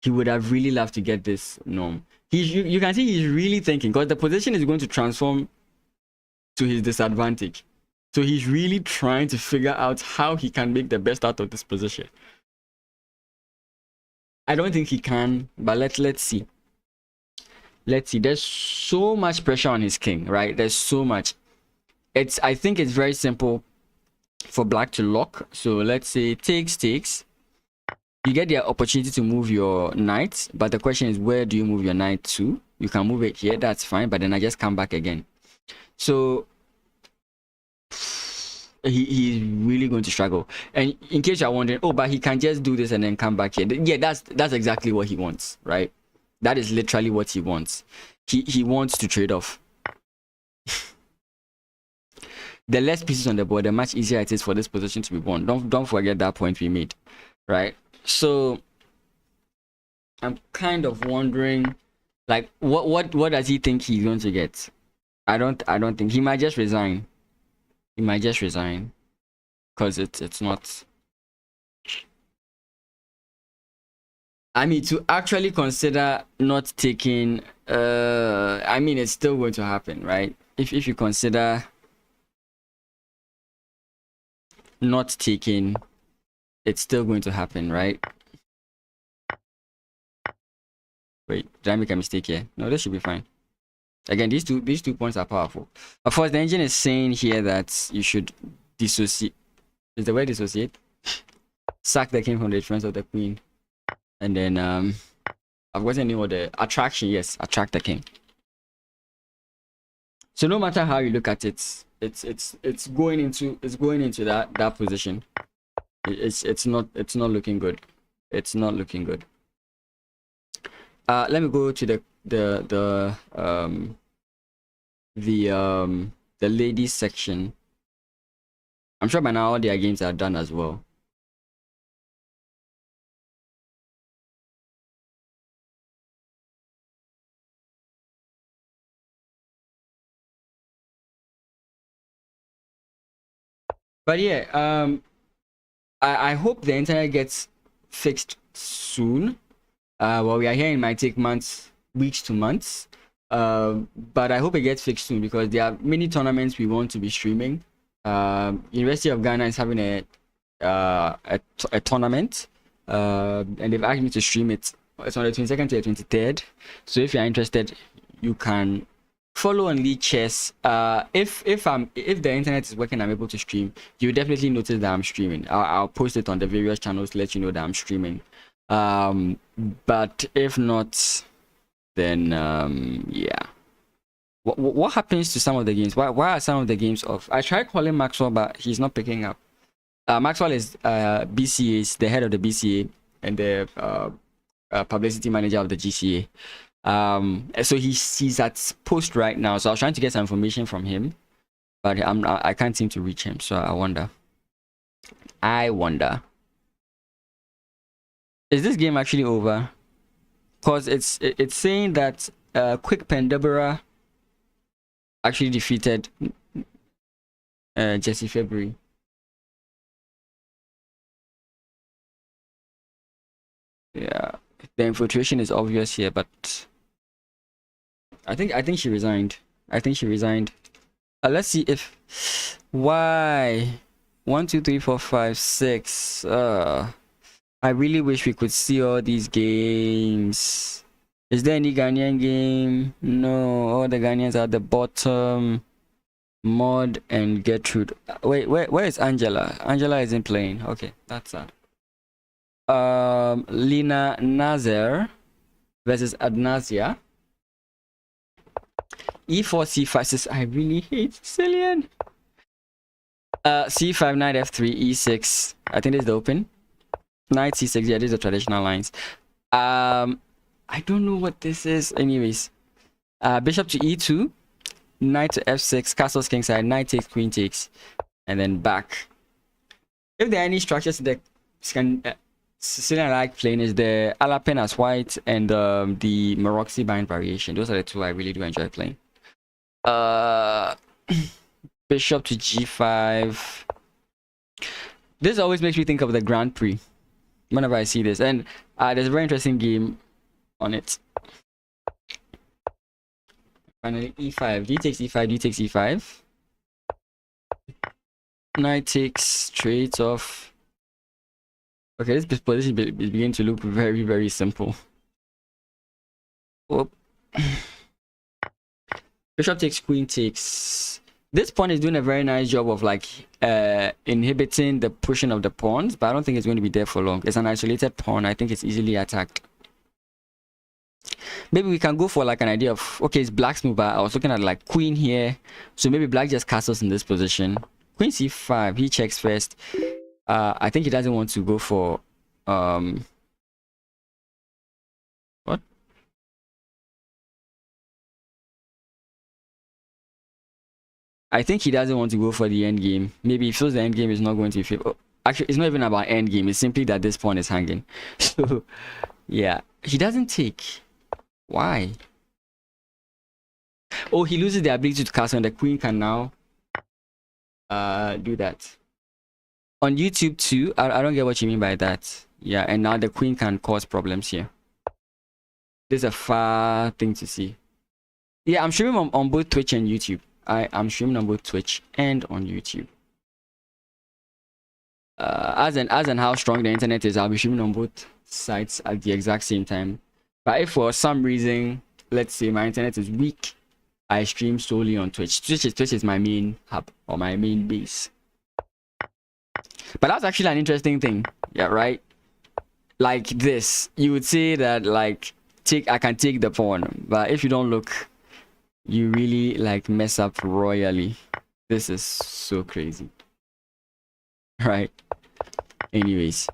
He would have really loved to get this norm. You can see he's really thinking, because the position is going to transform to his disadvantage. So he's really trying to figure out how he can make the best out of this position. I don't think he can, but let's see. Let's see. There's so much pressure on his king, right? There's so much. I think it's very simple for black to lock. So let's say takes. You get the opportunity to move your knight, but the question is, where do you move your knight to? You can move it here, that's fine, but then I just come back again. So he's really going to struggle. And in case you're wondering, oh, but he can just do this and then come back here. Yeah, that's exactly what he wants, right? That is literally what he wants. He wants to trade off. The less pieces on the board, the much easier it is for this position to be won. Don't forget that point we made, right? So I'm kind of wondering, like, what does he think he's going to get? I don't think he might just resign. He might just resign, because it's not. I mean, to actually consider not taking, I mean, it's still going to happen, right? If you consider not taking, it's still going to happen, right? Wait, did I make a mistake here? No, this should be fine. Again, these two points are powerful. Of course, the engine is saying here that you should dissociate. Is the word dissociate? Sack the king from the defense of the queen. And then I've got any other attraction. Yes, attract the king. So no matter how you look at it, it's going into that position. It's not looking good. It's not looking good. Let me go to the ladies section. I'm sure by now all their games are done as well. But yeah, I hope the internet gets fixed soon. Well, we are hearing it might take months, weeks to months. But I hope it gets fixed soon because there are many tournaments we want to be streaming. University of Ghana is having a tournament, and they've asked me to stream it. It's on the 22nd to the 23rd. So if you're interested, you can follow on League Chess. If the internet is working, I'm able to stream. You definitely notice that I'm streaming. I'll post it on the various channels to let you know that I'm streaming. But if not, then yeah. What happens to some of the games? Why are some of the games off? I tried calling Maxwell, but he's not picking up. Maxwell is BCA, the head of the BCA and the publicity manager of the GCA. So he's at post right now. So I was trying to get some information from him, but I can't seem to reach him. So I wonder. Is this game actually over? Because it's saying that Quick Pendebera actually defeated Jesse February. Yeah, the infiltration is obvious here, but I think she resigned. Let's see if why 1 2 3 4 5 6. I really wish we could see all these games. Is there any Ghanaian game? No, all the Ghanaians are at the bottom. Mod and Gertrude. Wait, where is Angela? Angela isn't playing. Okay, that's sad. Lina Nazer versus Adnasia. E4 C5 says I really hate Cillian. C5 knight F3 E6. I think this is the open. Knight C6. Yeah, these are traditional lines. I don't know what this is. Anyways, bishop to E2, knight to F6, castles kingside, knight takes, queen takes, and then back. If there are any structures that Sicilian I like playing, is the Alapin as white and the Maroxy bind variation. Those are the two I really do enjoy playing. Bishop to G5. This always makes me think of the Grand Prix whenever I see this, and there's a very interesting game on it. Finally, E5. D takes E5. D takes E5. Knight takes, trades off. Okay, this position is beginning to look very, very simple. Whoop. Bishop takes, queen takes. This pawn is doing a very nice job of like inhibiting the pushing of the pawns, but I don't think it's going to be there for long. It's an isolated pawn. I think it's easily attacked. Maybe we can go for like an idea of, okay, it's black's move, but I was looking at like queen here, so maybe black just castles in this position. Queen c5, he checks first. I think he doesn't want to go for what? I think he doesn't want to go for the end game. Maybe he feels the end game is not going to be favorable. Oh, actually, it's not even about end game. It's simply that this pawn is hanging. So yeah, he doesn't take. Why? Oh, he loses the ability to castle, and the queen can now do that. On YouTube too, I don't get what you mean by that. Yeah, and now the queen can cause problems here. This is a far thing to see. Yeah, I'm streaming on both Twitch and YouTube. I'm streaming on both Twitch and on YouTube. As and how strong the internet is, I'll be streaming on both sites at the exact same time. But if for some reason, let's say my internet is weak, I stream solely on Twitch. Twitch is my main hub or my main base. But that's actually an interesting thing, yeah, right? Like this, you would say that like I can take the pawn, but if you don't look, you really like mess up royally. This is so crazy, right? Anyways,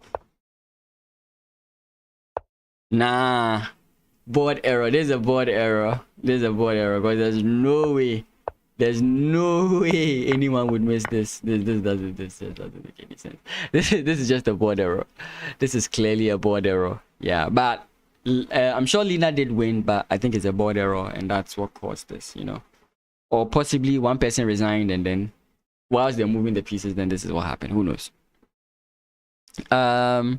nah, board error. There's a board error because there's no way anyone would miss this. This doesn't make any sense. This is just a board error. This is clearly a board error. Yeah, but I'm sure Lina did win, but I think it's a board error, and that's what caused this, you know. Or possibly one person resigned, and then whilst they're moving the pieces, then this is what happened. Who knows? The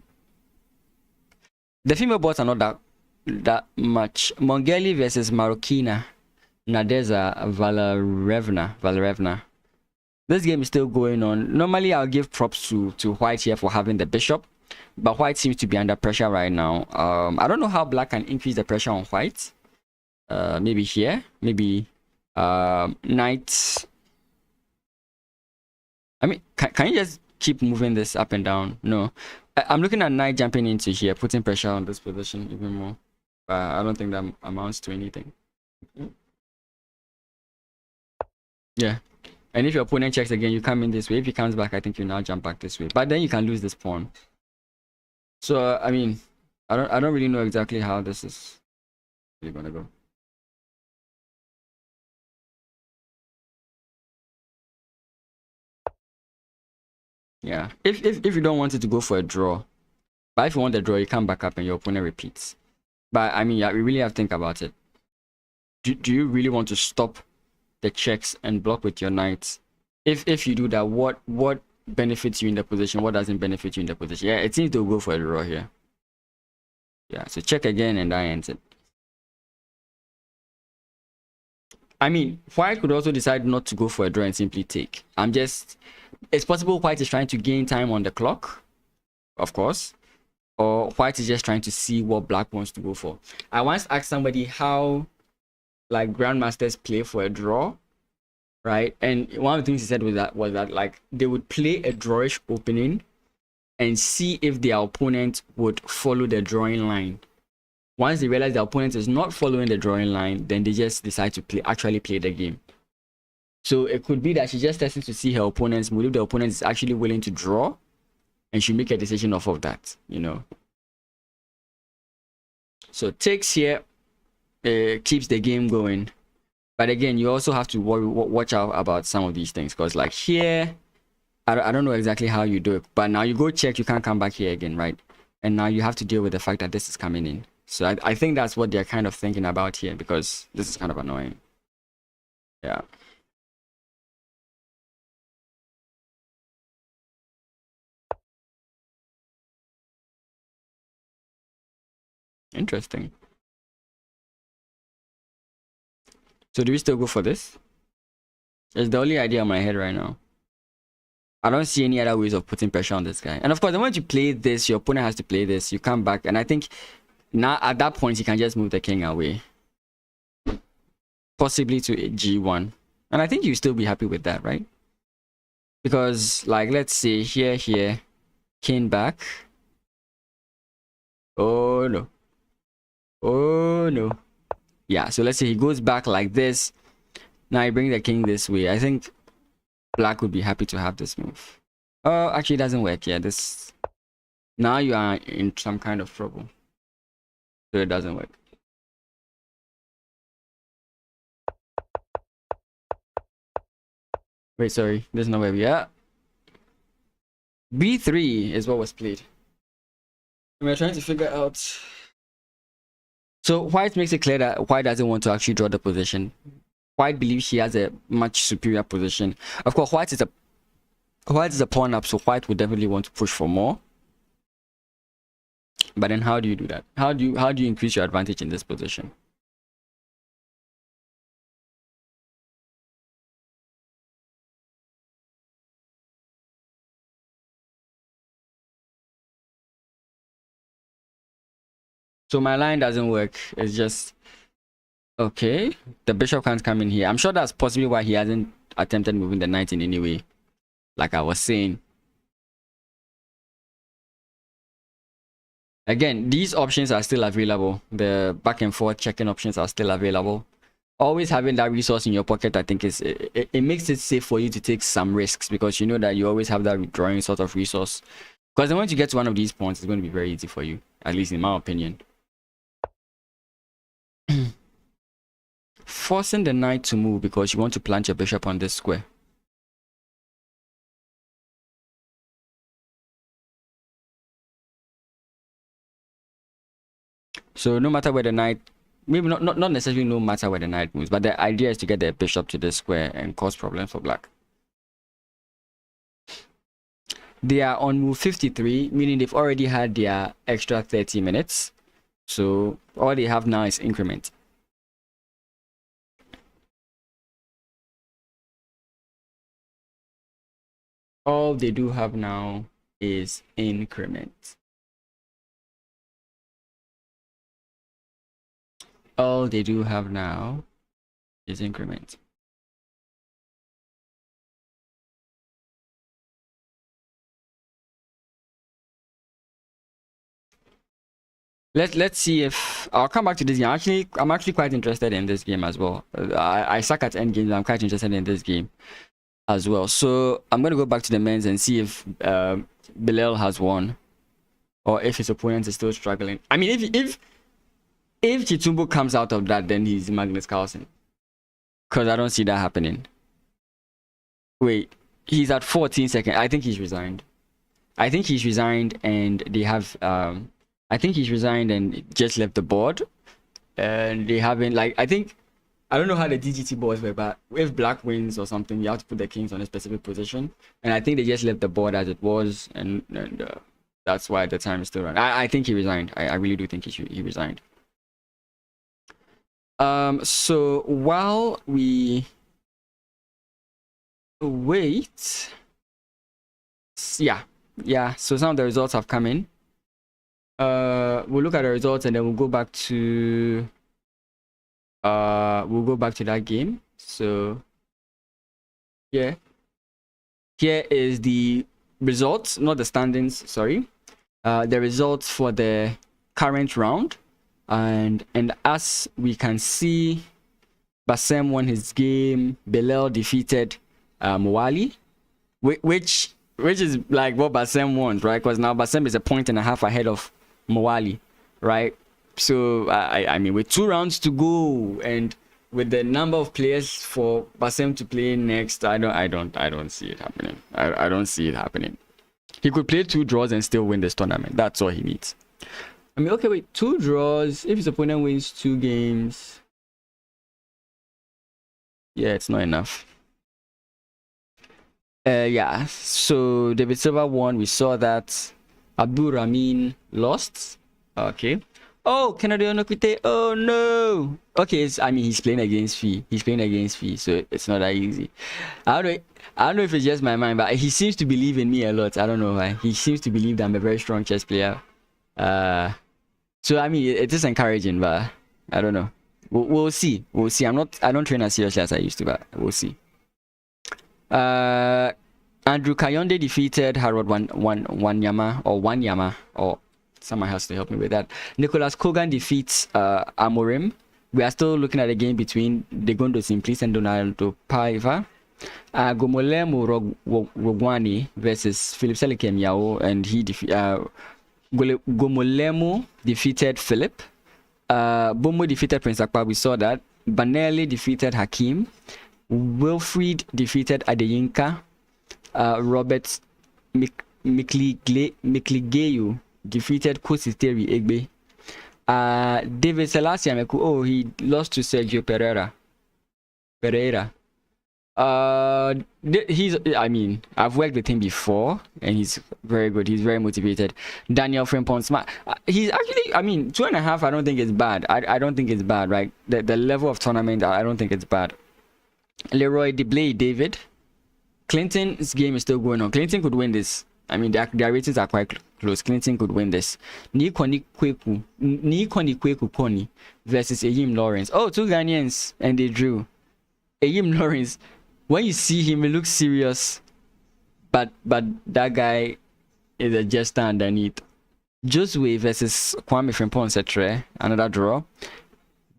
female bots are not that much. Mongeli versus Marokina. Nadeza Valerevna. This game is still going on. Normally, I'll give props to White here for having the bishop, but White seems to be under pressure right now. I don't know how Black can increase the pressure on White. Maybe here, maybe Knight. I mean, can you just keep moving this up and down? No, I'm looking at Knight jumping into here, putting pressure on this position even more. I don't think that amounts to anything. Yeah. And if your opponent checks again, you come in this way. If he comes back, I think you now jump back this way. But then you can lose this pawn. So I mean, I don't really know exactly how this is really gonna go. Yeah. If you don't want it to go for a draw, but if you want the draw, you come back up and your opponent repeats. But I mean, yeah, we really have to think about it. Do you really want to stop the checks and block with your knights? If you do that, what benefits you in the position? What doesn't benefit you in the position? Yeah, it seems to go for a draw here. Yeah, so check again and that ends it. I mean, White could also decide not to go for a draw and simply take. It's possible White is trying to gain time on the clock, of course, or White is just trying to see what Black wants to go for. I once asked somebody how like grandmasters play for a draw, right? And one of the things he said was that like they would play a drawish opening and see if their opponent would follow the drawing line. Once they realize the opponent is not following the drawing line, then they just decide to actually play the game. So it could be that she's just testing to see her opponent's mood. If the opponent is actually willing to draw, and she make a decision off of that, you know. So takes here keeps the game going. But again, you also have to watch out about some of these things, because like here, I don't know exactly how you do it, but now you go check, you can't come back here again, right? And now you have to deal with the fact that this is coming in. So I think that's what they're kind of thinking about here, because this is kind of annoying. Yeah. Interesting. So do we still go for this? It's the only idea in my head right now. I don't see any other ways of putting pressure on this guy. And of course, the moment you play this, your opponent has to play this. You come back, and I think now at that point, you can just move the king away. Possibly to G1. And I think you still be happy with that, right? Because, like, let's say here, king back. Oh, no. Oh, no. Yeah, so let's say he goes back like this. Now he brings the king this way. I think Black would be happy to have this move. Oh, actually, it doesn't work. Yeah, this. Now you are in some kind of trouble. So it doesn't work. Wait, sorry. This is not where we are. B3 is what was played. And we're trying to figure out. So White makes it clear that White doesn't want to actually draw the position. White believes he has a much superior position. Of course, White is a pawn up, so White would definitely want to push for more. But then how do you do that? How do you increase your advantage in this position? So my line doesn't work. It's just okay. The bishop can't come in here. I'm sure that's possibly why he hasn't attempted moving the knight in any way. Like I was saying. Again, these options are still available. The back and forth checking options are still available. Always having that resource in your pocket, I think, it makes it safe for you to take some risks, because you know that you always have that withdrawing sort of resource. Because then once you get to one of these points, it's going to be very easy for you, at least in my opinion. Forcing the knight to move because you want to plant your bishop on this square. So no matter where the knight, maybe not necessarily no matter where the knight moves, but the idea is to get the bishop to this square and cause problems for Black. They are on move 53, meaning they've already had their extra 30 minutes. So all they have now is increment. All they do have now is increment. All they do have now is increment. Let's see if I'll come back to this game. I'm actually quite interested in this game as well. I suck at end games. I'm quite interested in this game as well. So I'm gonna go back to the men's and see if Bilal has won, or if his opponent is still struggling. I mean, if Chitumbo comes out of that, then he's Magnus Carlsen, because I don't see that happening. Wait, he's at 14 seconds. I think he's resigned. I think he's resigned, and they have I think he's resigned and just left the board, and they haven't, like, I don't know how the DGT boards were, but if black wins or something, you have to put the kings on a specific position, and I think they just left the board as it was, and that's why the time is still running. I think he resigned. I really do think he resigned. So while we wait, yeah, so some of the results have come in. We'll look at the results and then we'll go back to that game. So yeah, here is the results, not the standings, sorry. The results for the current round, and as we can see, Bassem won his game. Bilal defeated Mwali, which is like what Bassem wants, right? Because now Bassem is 1.5 points ahead of Mwali, right? So I mean, with 2 rounds to go and with the number of players for Bassem to play next, I don't see it happening. I don't see it happening. He could play 2 draws and still win this tournament. That's all he needs. I mean, okay, wait, 2 draws. If his opponent wins 2 games, yeah, it's not enough. Yeah, so David Silva won. We saw that. Abdul Ramin lost. Okay. Oh, Kennedy Onokute. Oh no. Okay, I mean, he's playing against Fee. So it's not that easy. I don't know if it's just my mind, but he seems to believe in me a lot. I don't know why. He seems to believe that I'm a very strong chess player. So I mean, it is encouraging, but I don't know. We'll see. I don't train as seriously as I used to, but we'll see. Andrew Kayonde defeated Harold Wanyama, or someone has to help me with that. Nicholas Kogan defeats Amorim. We are still looking at a game between Degondo Simplis and Donaldo Paiva. Gomolemo Rogwani versus Philip Selikem Yao, and Gomolemo defeated Philip. Bomo defeated Prince Akpa. We saw that. Banelli defeated Hakim. Wilfried defeated Adeyinka. Robert Mikligeyu defeated Kositeri Egbe. David Selassie Ameku, he lost to Sergio Pereira. I've worked with him before and he's very good. He's very motivated. Daniel Frimpong, he's actually, 2.5, I don't think it's bad. I don't think it's bad, right? The level of tournament, I don't think it's bad. Leroy Deblay David. Clinton's game is still going on. Clinton could win this. I mean, their ratings are quite close. Clinton could win this. Nikoni Kweku Koni versus Eyim Lawrence. Oh, 2 Ghanaians, and they drew. Eyim Lawrence, when you see him, he looks serious, but that guy is a jester underneath. Josue versus Kwame Frimpong Setre, another draw.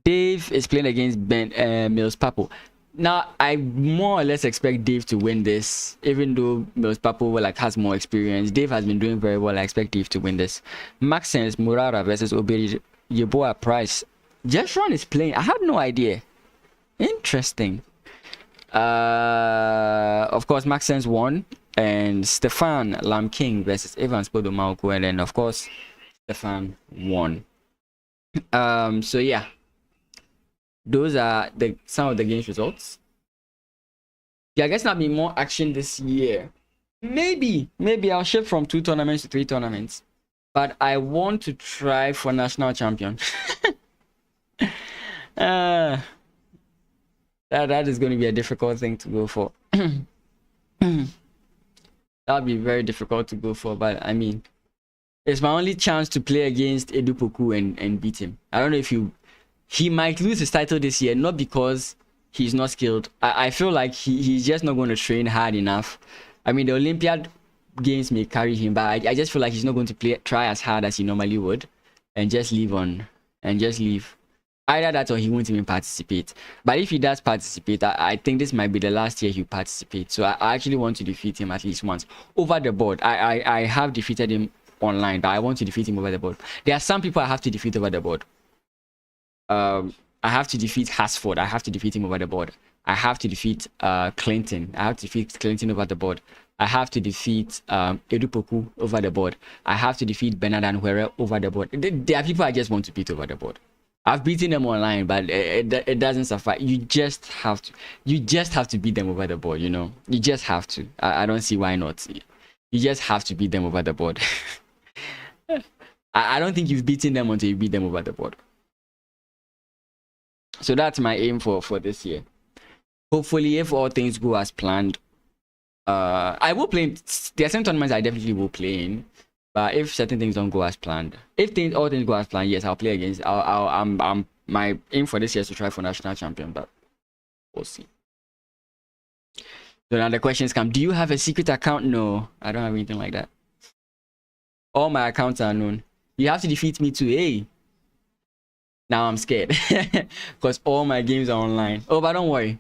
Dave is playing against Mills Papo. Now, I more or less expect Dave to win this, even though Mills Papo has more experience. Dave has been doing very well. I expect Dave to win this. Maxence Murara versus Oberi Yeboah Price. Jeshron is playing. I had no idea. Interesting. Of course, Maxence won, and Stefan Lam King versus Evans Podomauko, and then of course Stefan won. So yeah. Those are some of the game's results. Yeah, I guess there'll be more action this year. Maybe I'll shift from 2 tournaments to 3 tournaments, but I want to try for national champion. uh, that is going to be a difficult thing to go for. That'll be very difficult to go for, but I mean, it's my only chance to play against Edupoku and beat him. I don't know if he might lose his title this year, not because he's not skilled. I feel like he's just not going to train hard enough. I mean, the Olympiad games may carry him, but I just feel like he's not going to try as hard as he normally would, and just leave. Either that or he won't even participate. But if he does participate, I think this might be the last year he participates. So I actually want to defeat him at least once. Over the board, I have defeated him online, but I want to defeat him over the board. There are some people I have to defeat over the board. I have to defeat Hasford. I have to defeat him over the board. I have to defeat Clinton. I have to defeat Clinton over the board. I have to defeat Edupoku over the board. I have to defeat Bernard and Huere over the board. There are people I just want to beat over the board. I've beaten them online, but it doesn't suffice. You just have to beat them over the board, you know. You just have to. I don't see why not. You just have to beat them over the board. I don't think you've beaten them until you beat them over the board. So that's my aim for this year. Hopefully, if all things go as planned, I will play. There are some tournaments I definitely will play in. But if certain things don't go as planned, all things go as planned, yes, I'll play against. My aim for this year is to try for national champion, but we'll see. So now the questions come: do you have a secret account? No, I don't have anything like that. All my accounts are known. You have to defeat me too, hey. Now I'm scared because all my games are online. Oh, but don't worry,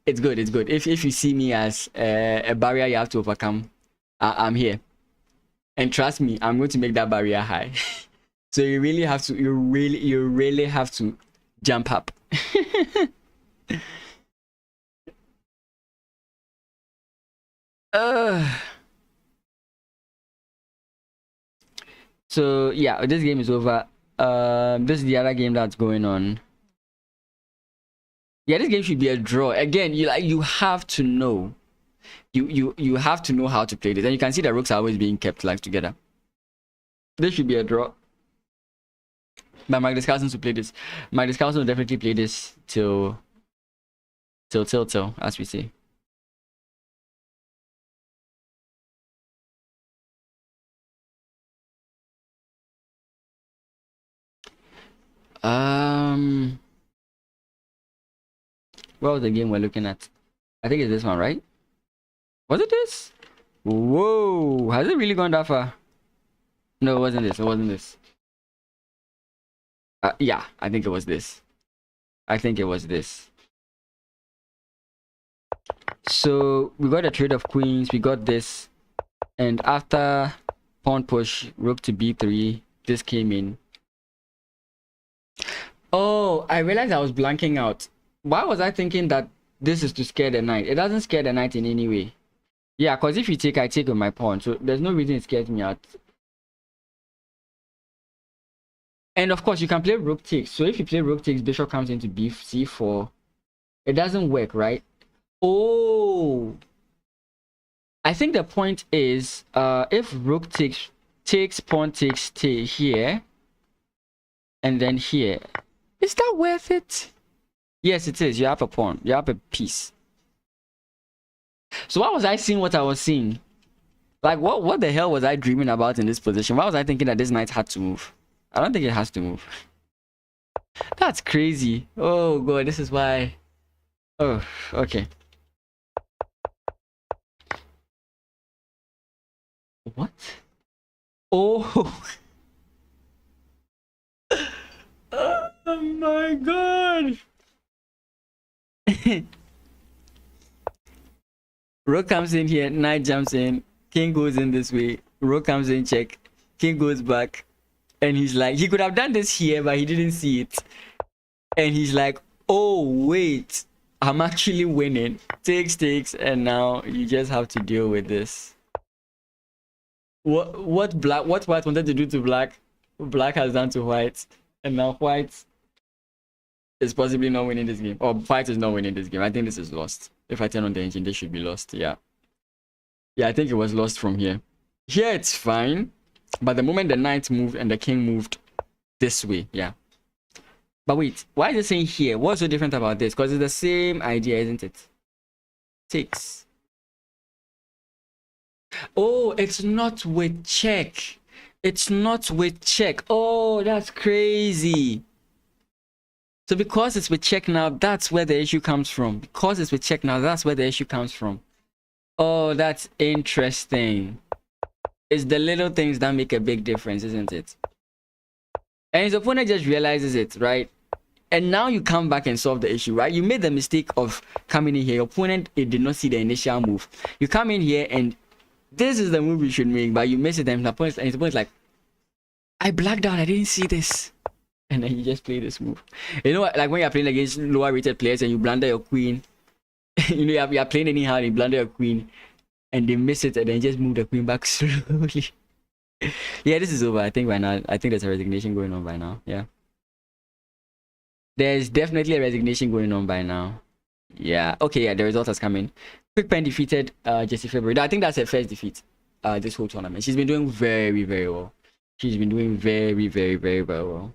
it's good. It's good. If you see me as a barrier you have to overcome, I'm here. And trust me, I'm going to make that barrier high. So you really have to, you really have to jump up. So yeah, this game is over. This is the other game that's going on. Yeah, this game should be a draw. Again, you have to know. You have to know how to play this, and you can see the rooks are always being kept like together. This should be a draw. But Magnus Carlsen to play this. Magnus Carlsen will definitely play this till, as we say. What was the game we're looking at? I think it's this one, right? Was it this? Whoa, has it really gone that far? No, it wasn't this. It wasn't this. Yeah, I think it was this. I think it was this. So we got a trade of queens. We got this, and after pawn push, rook to b3, this came in. Oh, I realized I was blanking out. Why was I thinking that this is to scare the knight? It doesn't scare the knight in any way. Yeah, because if you take, I take with my pawn. So there's no reason it scares me out. And of course, you can play rook takes. So if you play rook takes, bishop comes into c4. It doesn't work, right? Oh. I think the point is, if rook takes, pawn takes, here. And then here. Is that worth it? Yes, it is. You have a pawn. You have a piece. So why was I seeing what I was seeing? Like, what the hell was I dreaming about in this position? Why was I thinking that this knight had to move? I don't think it has to move. That's crazy. Oh, God, this is why. Oh, okay. What? Oh. Oh, my God. Rook comes in here, knight jumps in, king goes in this way, rook comes in, check, king goes back, and he's like, he could have done this here, but he didn't see it. And he's like, oh, wait, I'm actually winning. Takes, and now you just have to deal with this. What white wanted to do to black has done to white, and now white is possibly not winning this game, or white is not winning this game. I think this is lost. If I turn on the engine, this should be lost. Yeah. Yeah, I think it was lost from here. Here it's fine, but the moment the knight moved and the king moved this way, yeah. But wait, why is it saying here? What's so different about this? Because it's the same idea, isn't it? 6. Oh, it's not with check. It's not with check. Oh, that's crazy. So because it's with check now, that's where the issue comes from. Because it's with check now, that's where the issue comes from. Oh, that's interesting. It's the little things that make a big difference, isn't it? And his opponent just realizes it, right? And now you come back and solve the issue, right? You made the mistake of coming in here. Your opponent, it did not see the initial move. You come in here and this is the move you should make, but you miss it. And his opponent's like, I blacked out. I didn't see this. And then you just play this move. You know, like when you're playing against lower rated players and you blunder your queen. You know, you're playing anyhow and you blunder your queen. And they miss it and then just move the queen back slowly. Yeah, this is over. I think by now, I think there's a resignation going on by now. Yeah. There's definitely a resignation going on by now. Yeah. Okay, yeah, the result has come in. Quick Pen defeated Jessie February. I think that's her first defeat this whole tournament. She's been doing very, very well. She's been doing very, very, very, very well.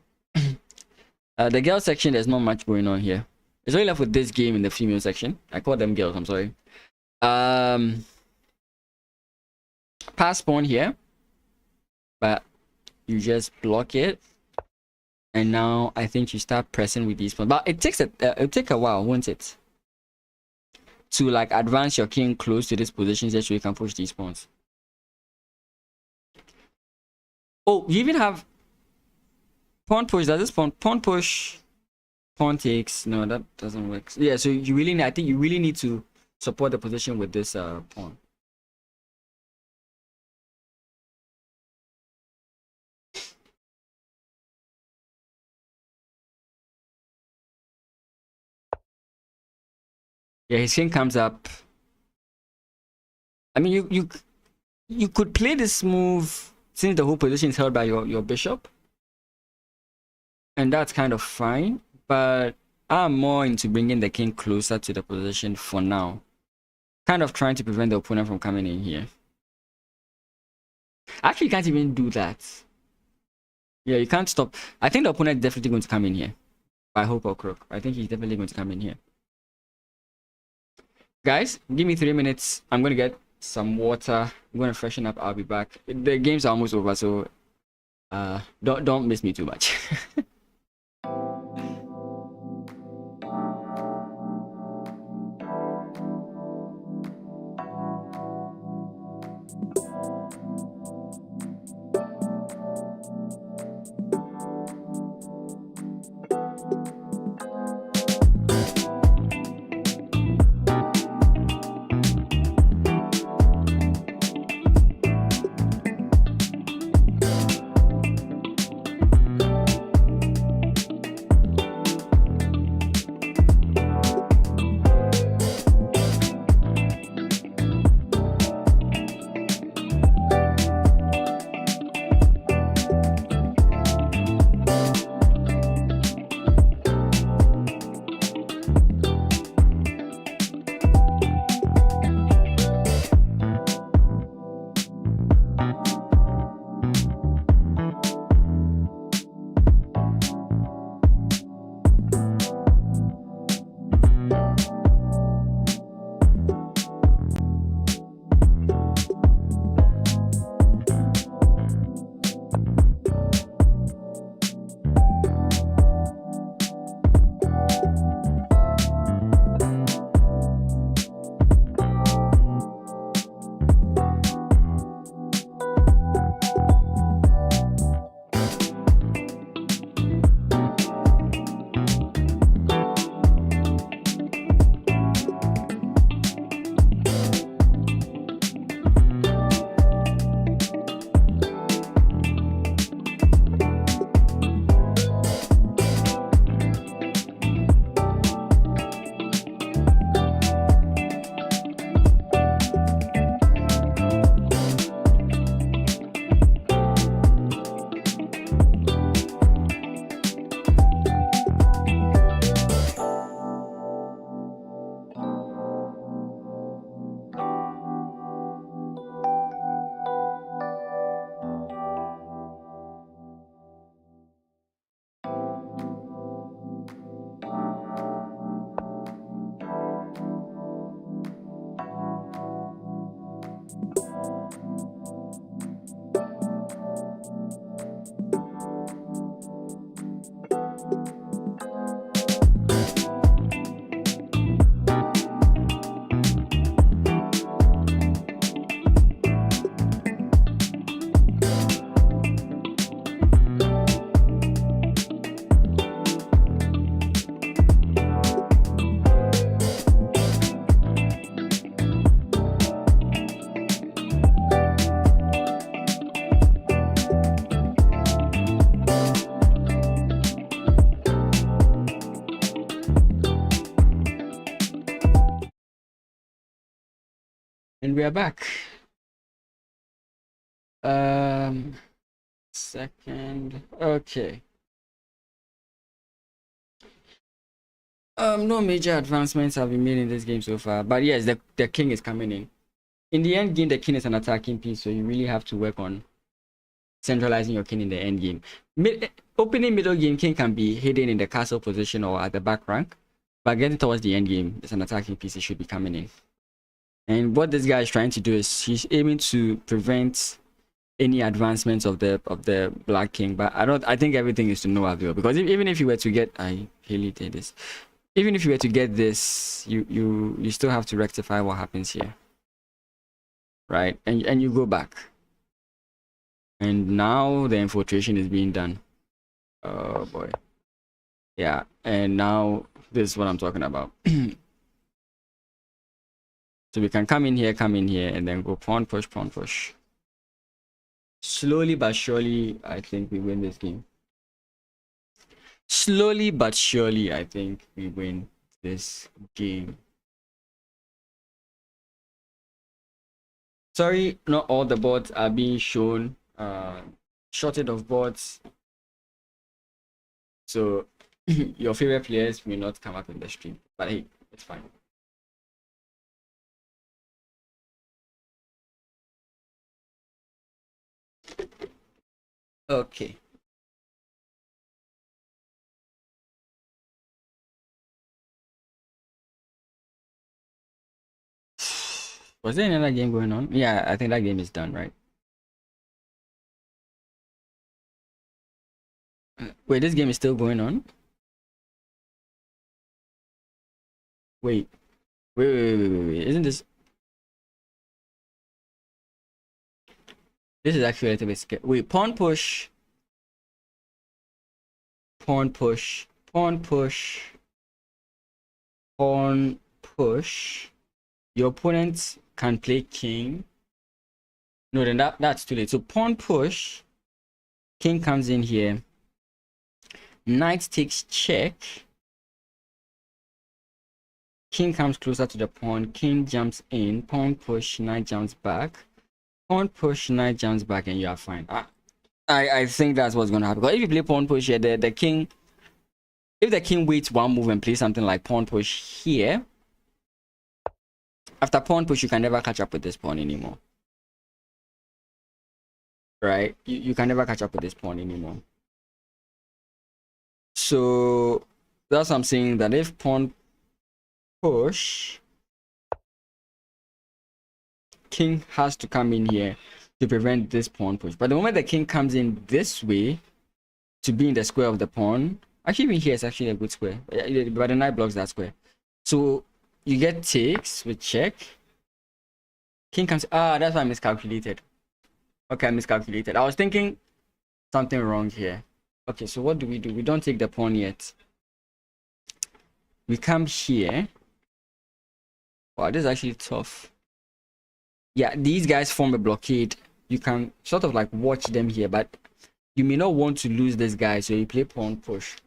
The girls section, there's not much going on here. It's only left with this game in the female section. I call them girls, I'm sorry. Pass pawn here. But you just block it. And now I think you start pressing with these pawns. But it'll take a while, won't it? To like advance your king close to this position so you can push these pawns. Oh, you even have pawn push. Does this pawn push? Pawn takes. No, that doesn't work. Yeah, so you really, I think you really need to support the position with this pawn. Yeah, his king comes up. I mean, you could play this move since the whole position is held by your bishop. And that's kind of fine. But I'm more into bringing the king closer to the position for now. Kind of trying to prevent the opponent from coming in here. Actually, you can't even do that. Yeah, you can't stop. I think the opponent is definitely going to come in here. By hook or crook. I think he's definitely going to come in here. Guys, give me 3 minutes. I'm going to get some water. I'm going to freshen up. I'll be back. The game's almost over, so don't miss me too much. And we are back. Second. Okay. No major advancements have been made in this game so far. But yes, the king is coming in. In the end game, the king is an attacking piece, so you really have to work on centralizing your king in the end game. Opening middle game, king can be hidden in the castle position or at the back rank. But getting towards the end game, it's an attacking piece, it should be coming in. And what this guy is trying to do is he's aiming to prevent any advancements of the black king, but I think everything is to no avail, because even if you were to get, I really did this, even if you were to get this, you still have to rectify what happens here, right? And you go back, and now the infiltration is being done. Oh boy, yeah. And now this is what I'm talking about. So we can come in here, and then go pawn push, pawn push. Slowly but surely, I think we win this game. Slowly but surely, I think we win this game. Sorry, not all the boards are being shown. Shortage of boards. So your favorite players may not come up in the stream. But hey, it's fine. Okay. Was there another game going on? Yeah, I think that game is done, right? Wait, this game is still going on? Wait. Wait. Isn't this... This is actually a little bit scary. Wait, pawn push. Pawn push. Pawn push. Pawn push. Your opponent can play king. No, then that's too late. So pawn push. King comes in here. Knight takes check. King comes closer to the pawn. King jumps in. Pawn push. Knight jumps back. Pawn push. Knight jumps back, and you are fine. I think that's what's gonna happen. Because if you play pawn push here, the king. If the king waits one move and plays something like pawn push here, after pawn push, you can never catch up with this pawn anymore. Right? You can never catch up with this pawn anymore. So that's what I'm saying, that if pawn push, king has to come in here to prevent this pawn push. But the moment the king comes in this way to be in the square of the pawn, actually even here is actually a good square, but the knight blocks that square. So you get takes with check. King comes. That's why I miscalculated. Okay, I miscalculated. I was thinking something wrong here. Okay, so what do? We don't take the pawn yet. We come here. Wow, this is actually tough. Yeah, these guys form a blockade. You can sort of like watch them here, but you may not want to lose this guy, so you play pawn push,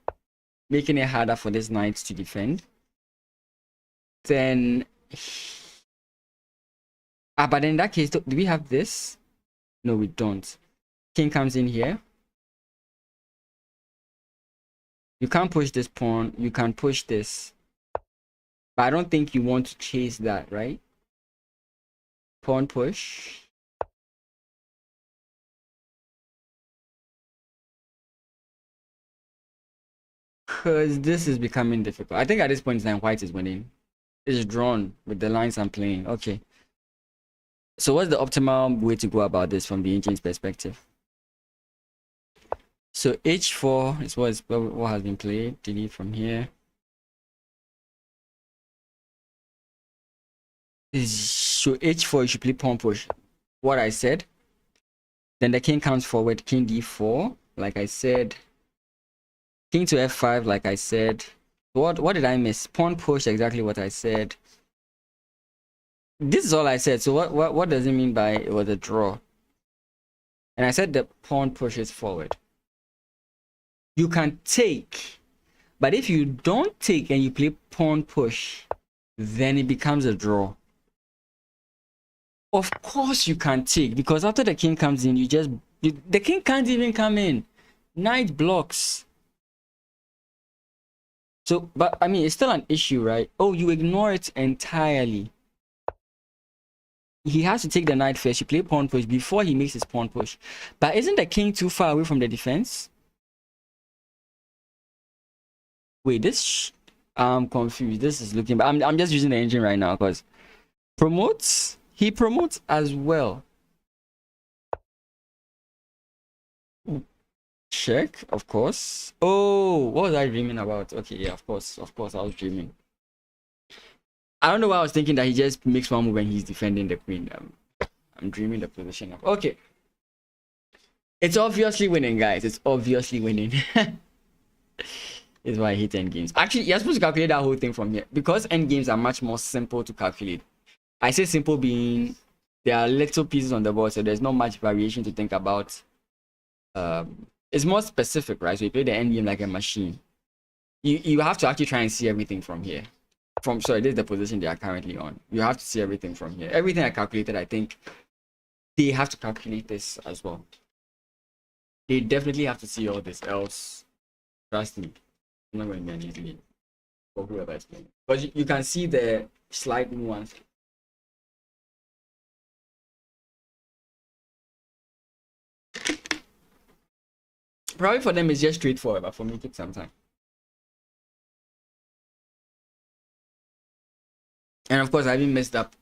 making it harder for this knight to defend. Then but in that case, do we have this? No, we don't. King comes in here. You can't push this pawn. You can push this, but I don't think you want to chase that, right? Pawn push. Because this is becoming difficult. I think at this point in time, white is winning. It's drawn with the lines I'm playing. Okay. So what's the optimal way to go about this from the engine's perspective? So h4 is what has been played. Delete from here. So h4, you should play pawn push. What I said. Then the king comes forward. King d4, like I said. King to f5, like I said. What did I miss? Pawn push, exactly what I said. This is all I said. So what does it mean by it was a draw? And I said the pawn pushes forward. You can take, but if you don't take and you play pawn push, then it becomes a draw. Of course you can take, because after the king comes in, the king can't even come in. Knight blocks. So, but I mean, it's still an issue, right? Oh, you ignore it entirely. He has to take the knight first. You play pawn push before he makes his pawn push. But isn't the king too far away from the defense? Wait, I'm confused. This is looking, but I'm just using the engine right now because he promotes as well. Check, of course. Oh, what was I dreaming about? Okay, yeah, of course, I was dreaming. I don't know why I was thinking that he just makes one move when he's defending the queen. I'm dreaming the position of. Okay, it's obviously winning, guys. It's obviously winning. Is why I hate endgames. Actually, you're supposed to calculate that whole thing from here because endgames are much more simple to calculate. I say simple being there are little pieces on the board, so there's not much variation to think about. It's more specific, right? So you play the endgame like a machine. You have to actually try and see everything from here. Sorry, this is the position they are currently on. You have to see everything from here. Everything I calculated, I think they have to calculate this as well. They definitely have to see all this, else trust me, I'm not going to be an easy game for whoever is playing. But you can see the slight nuance. Probably for them it's just straightforward, but for me it takes some time. And of course I even messed up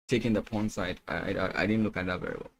taking the pawn side. I didn't look at that very well.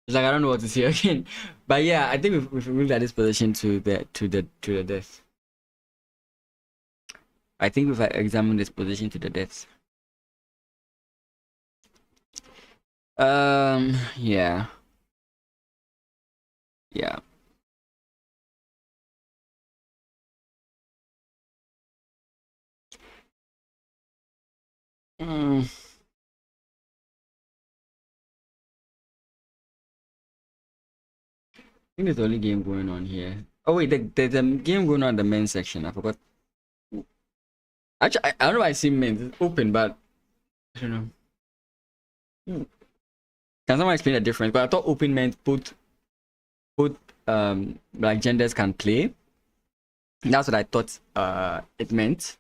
It's like I don't know what to say again. But yeah, I think we've moved at this position to the death. I think we've examined this position to the death. Yeah. Yeah. I think there's the only game going on here. Oh wait, there's a game going on in the men's section. I forgot. Actually, I don't know why I see men's. It's open, but I don't know. Can someone explain the difference? But I thought open meant both like genders can play. That's what I thought it meant.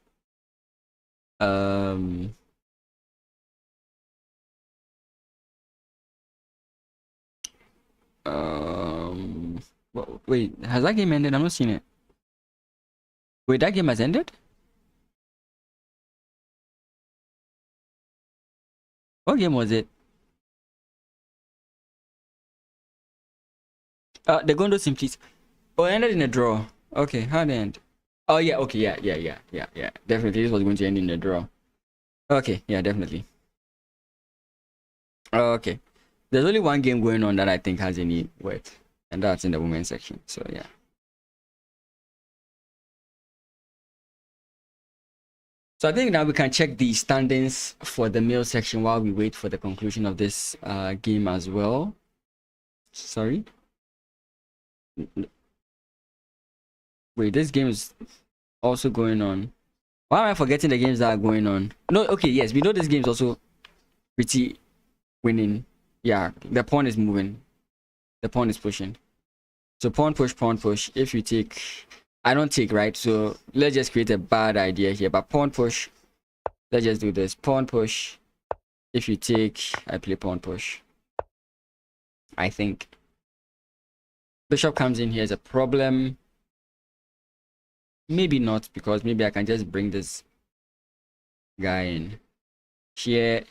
Wait, has that game ended? I'm not seeing it. Wait, that game has ended? What game was it? The Gondo Simplis. Oh, it ended in a draw. Okay, how did it end? Oh yeah, okay, yeah. Definitely, this was going to end in a draw. Okay, yeah, definitely. Okay. There's only one game going on that I think has any weight, and that's in the women's section. So yeah. So I think now we can check the standings for the male section while we wait for the conclusion of this game as well. Sorry. Wait, this game is also going on. Why am I forgetting the games that are going on? No, okay, yes, we know this game is also pretty winning. Yeah, the pawn is moving. The pawn is pushing. So pawn push, pawn push. If you take, I don't take, right? So let's just create a bad idea here. But pawn push, let's just do this. Pawn push. If you take, I play pawn push. I think. Bishop comes in here is a problem. Maybe not, because maybe I can just bring this guy in. Here.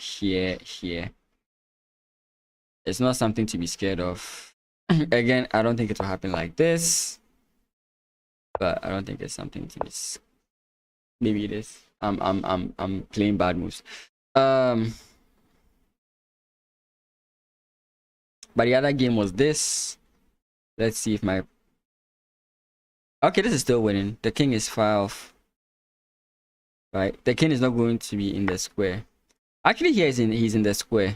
It's not something to be scared of. Again, I don't think it will happen like this. But I don't think it's something to be. Maybe it is. I'm playing bad moves. But But the other game was this. Let's see if my... Okay, this is still winning. The king is far off. Right? The king is not going to be in the square. Actually, he's in the square.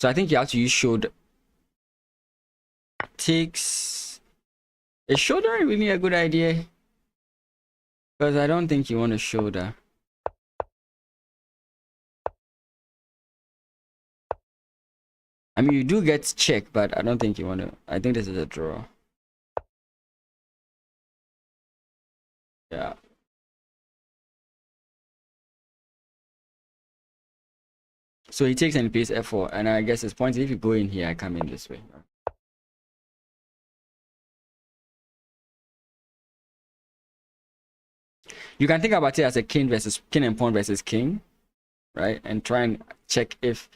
So I think you have to use shoulder. Takes... Is shoulder really a good idea? Because I don't think you want a shoulder. I mean, you do get check, but I don't think you want to. I think this is a draw. Yeah. So he takes and he plays f4, and I guess his point is if you go in here, I come in this way. You can think about it as a king and pawn versus king, right? And try and check if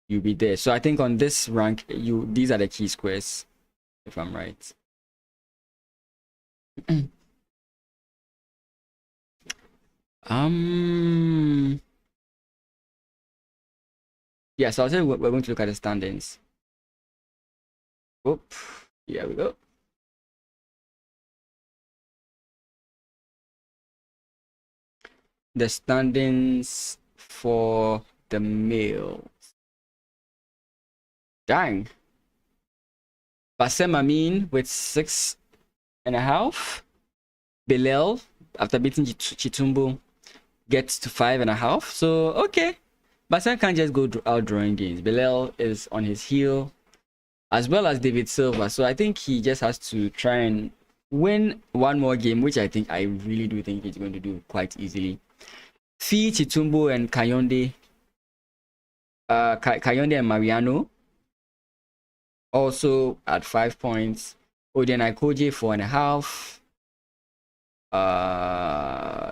you'll be there. So I think on this rank, these are the key squares, if I'm right. Yeah, so I'll say we're going to look at the standings. Oop, here we go. The standings for the males. Dang. Bassem Amin with 6.5. Bilal, after beating Chitumbo, gets to 5.5. So, okay. Bassem can't just go out drawing games. Bilal is on his heel, as well as David Silva. So, I think he just has to try and win one more game, which I really do think he's going to do quite easily. Fi, Chitumbo, and Kayonde. Kayonde and Mariano also at 5 points. Odin Ikoje 4.5.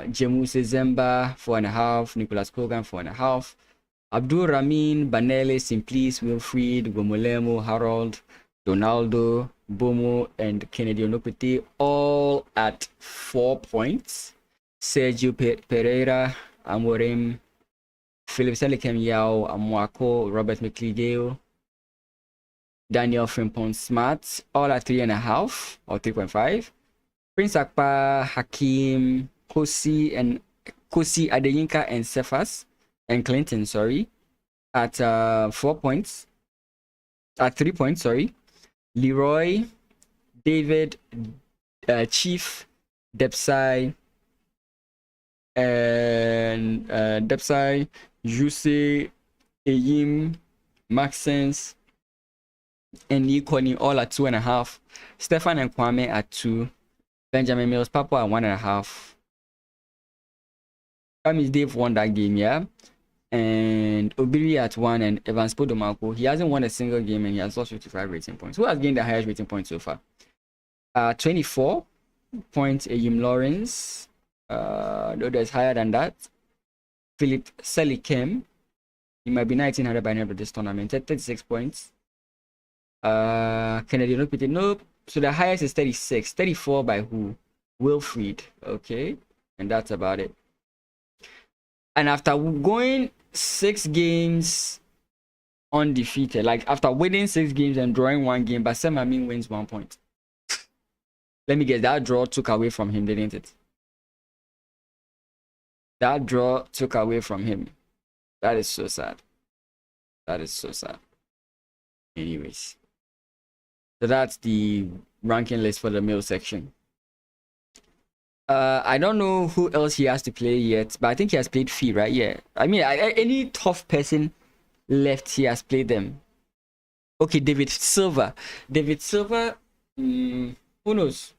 Jemu Sezemba 4.5. Nicholas Kogan 4.5. Abdul Ramin, Banele, Simplice, Wilfried, Gomolemo, Harold, Donaldo, Bomo, and Kennedy Onopete all at 4 points. Sergio Pereira, Amorim, Philip Selikem Yao, Amwako, Robert McLeodale, Daniel Frimpong Smart, all at 3.5 or 3.5. Prince Akpa, Hakim, Kosi Adeyinka, and Cephas and Clinton, sorry, at 4 points. At 3 points, sorry. Leroy, David, Chief, Depsai, and Depsai, Juse, Eyim, Maxence, and Nikoni all at 2.5. Stefan and Kwame at 2. Benjamin Mills Papa at 1.5. That means Dave won that game, yeah. And Obiri at 1, and Evans Podomako. He hasn't won a single game and he has lost 55 rating points. Who has gained the highest rating points so far? 24 points, Eyim Lawrence. Though there's higher than that. Philip Selikem. He might be 1900 by the end of this tournament. 36 points. Kennedy Onopete, nope. So the highest is 36. 34 by who? Wilfried. Okay. And that's about it. And after going 6 games undefeated, like after winning 6 games and drawing 1 game, Bassem Amin wins 1 point. Let me guess, that draw took away from him, didn't it? That draw took away from him. That is so sad. That is so sad. Anyways. So that's the ranking list for the male section. I don't know who else he has to play yet, but I think he has played Fee, right? Yeah. I mean, any tough person left, he has played them. Okay, David Silva. David Silva, who knows?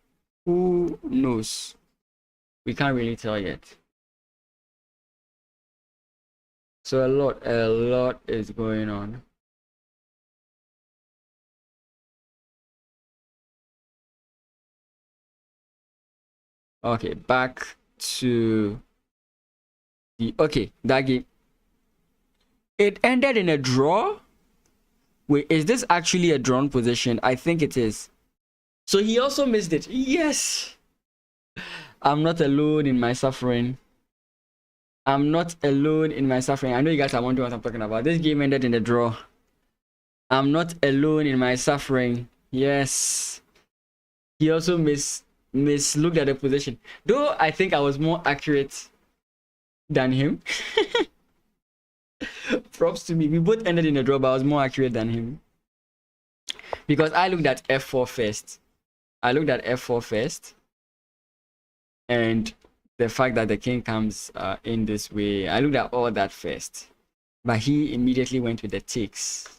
Who knows? We can't really tell yet. So a lot is going on. Okay, back to the that game. It ended in a draw. Wait, is this actually a drawn position? I think it is. So he also missed it. Yes. I'm not alone in my suffering. I'm not alone in my suffering. I know you guys are wondering what I'm talking about. This game ended in a draw. I'm not alone in my suffering. Yes. He also mislooked at the position. Though I think I was more accurate than him. Props to me. We both ended in a draw, but I was more accurate than him. Because I looked at f4 first. And the fact that the king comes in this way, I looked at all that first. But he immediately went with the takes.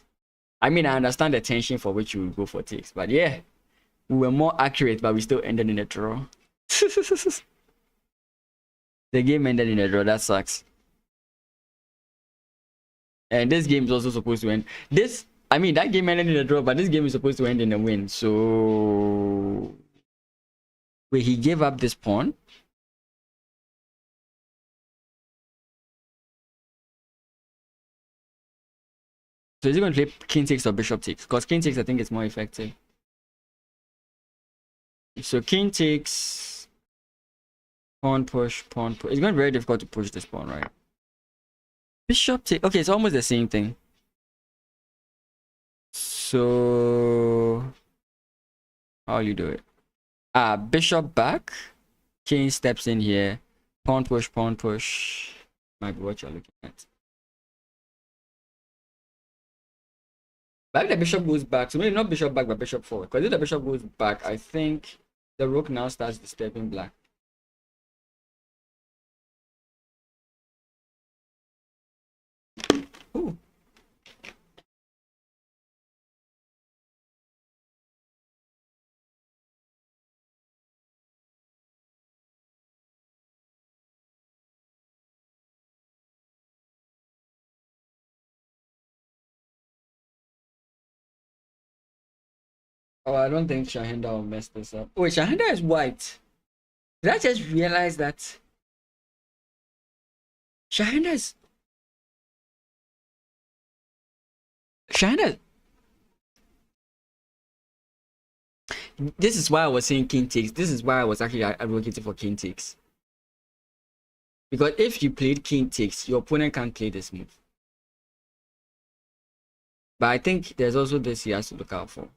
I mean, I understand the tension for which you would go for takes. But yeah, we were more accurate, but we still ended in a draw. The game ended in a draw. That sucks. And this game is also supposed to end. That game ended in a draw, but this game is supposed to end in a win. So wait, he gave up this pawn. So is he going to play king takes or bishop takes? Because king takes, I think, is more effective. So king takes, pawn push, pawn push. It's going to be very difficult to push this pawn, right? Bishop take. Okay, it's almost the same thing. So how will you do it? Bishop back. King steps in here. Pawn push, pawn push. Might be what you're looking at. But if the bishop goes back, so maybe not bishop back, but bishop forward. Because if the bishop goes back, I think the rook now starts disturbing black. Ooh. Oh, I don't think Shahenda will mess this up. Wait, Shahenda is white. Did I just realize that? Shahenda is... Shahenda... This is why I was saying king takes. This is why I was actually advocating for king takes. Because if you played king takes, your opponent can't play this move. But I think there's also this he has to look out for.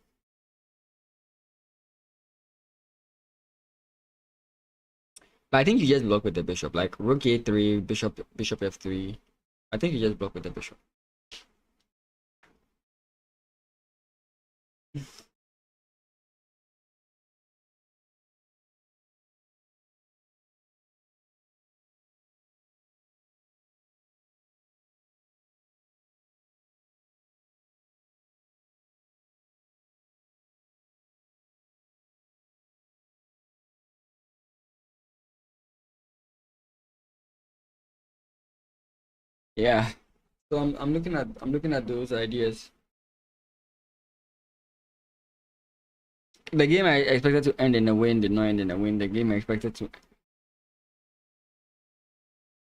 But I think you just block with the bishop, like rook a3, bishop f3. I think you just block with the bishop. Yeah. So I'm looking at those ideas. The game I expected to end in a win did not end in a win. The game I expected to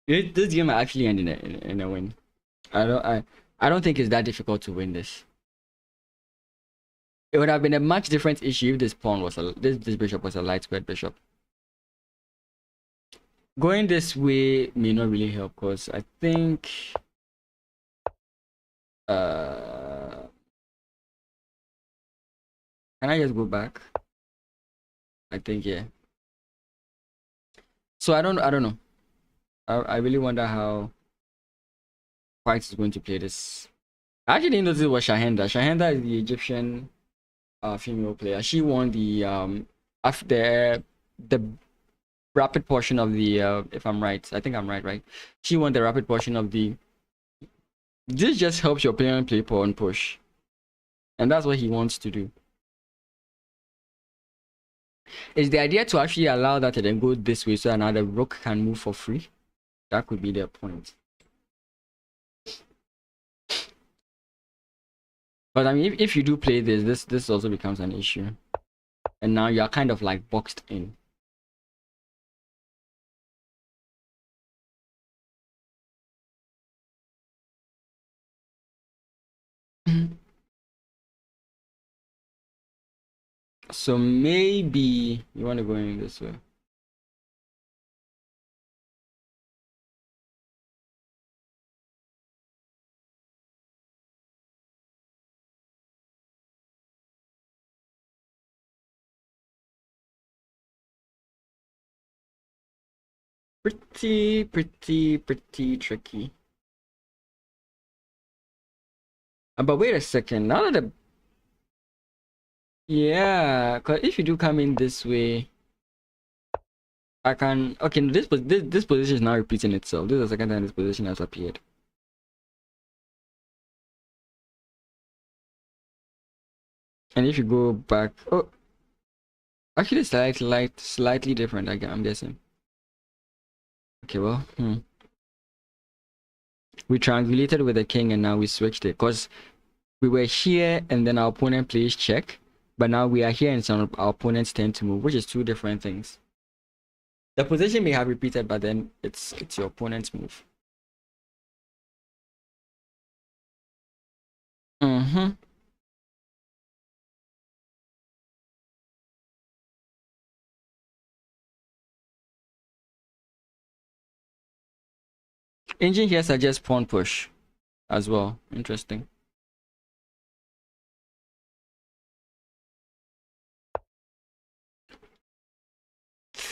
this game I actually end in a win. I don't think it's that difficult to win this. It would have been a much different issue if this pawn was this bishop was a light squared bishop. Going this way may not really help because I think can I just go back? I think yeah. So I don't know. I really wonder how White is going to play this. I actually didn't notice it was Shahenda. Shahenda is the Egyptian female player. She won the after the rapid portion of the if I'm right. I think I'm right? She won the rapid portion of the. This just helps your player play pawn push. And that's what he wants to do. Is the idea to actually allow that to then go this way so another rook can move for free? That could be their point. But I mean, if you do play this also becomes an issue. And now you're kind of like boxed in. So maybe you want to go in this way. Pretty tricky. But wait a second. Now that the yeah, because if you do come in this way, I can okay. This position is now repeating itself. This is the second time this position has appeared. And if you go back, oh, actually slightly different. I'm guessing. Okay, well, we triangulated with the king and now we switched it because we were here and then our opponent plays check, but now we are here and some our opponents tend to move, which is two different things. The position may have repeated, but then it's your opponent's move. Engine here suggests pawn push as well. Interesting.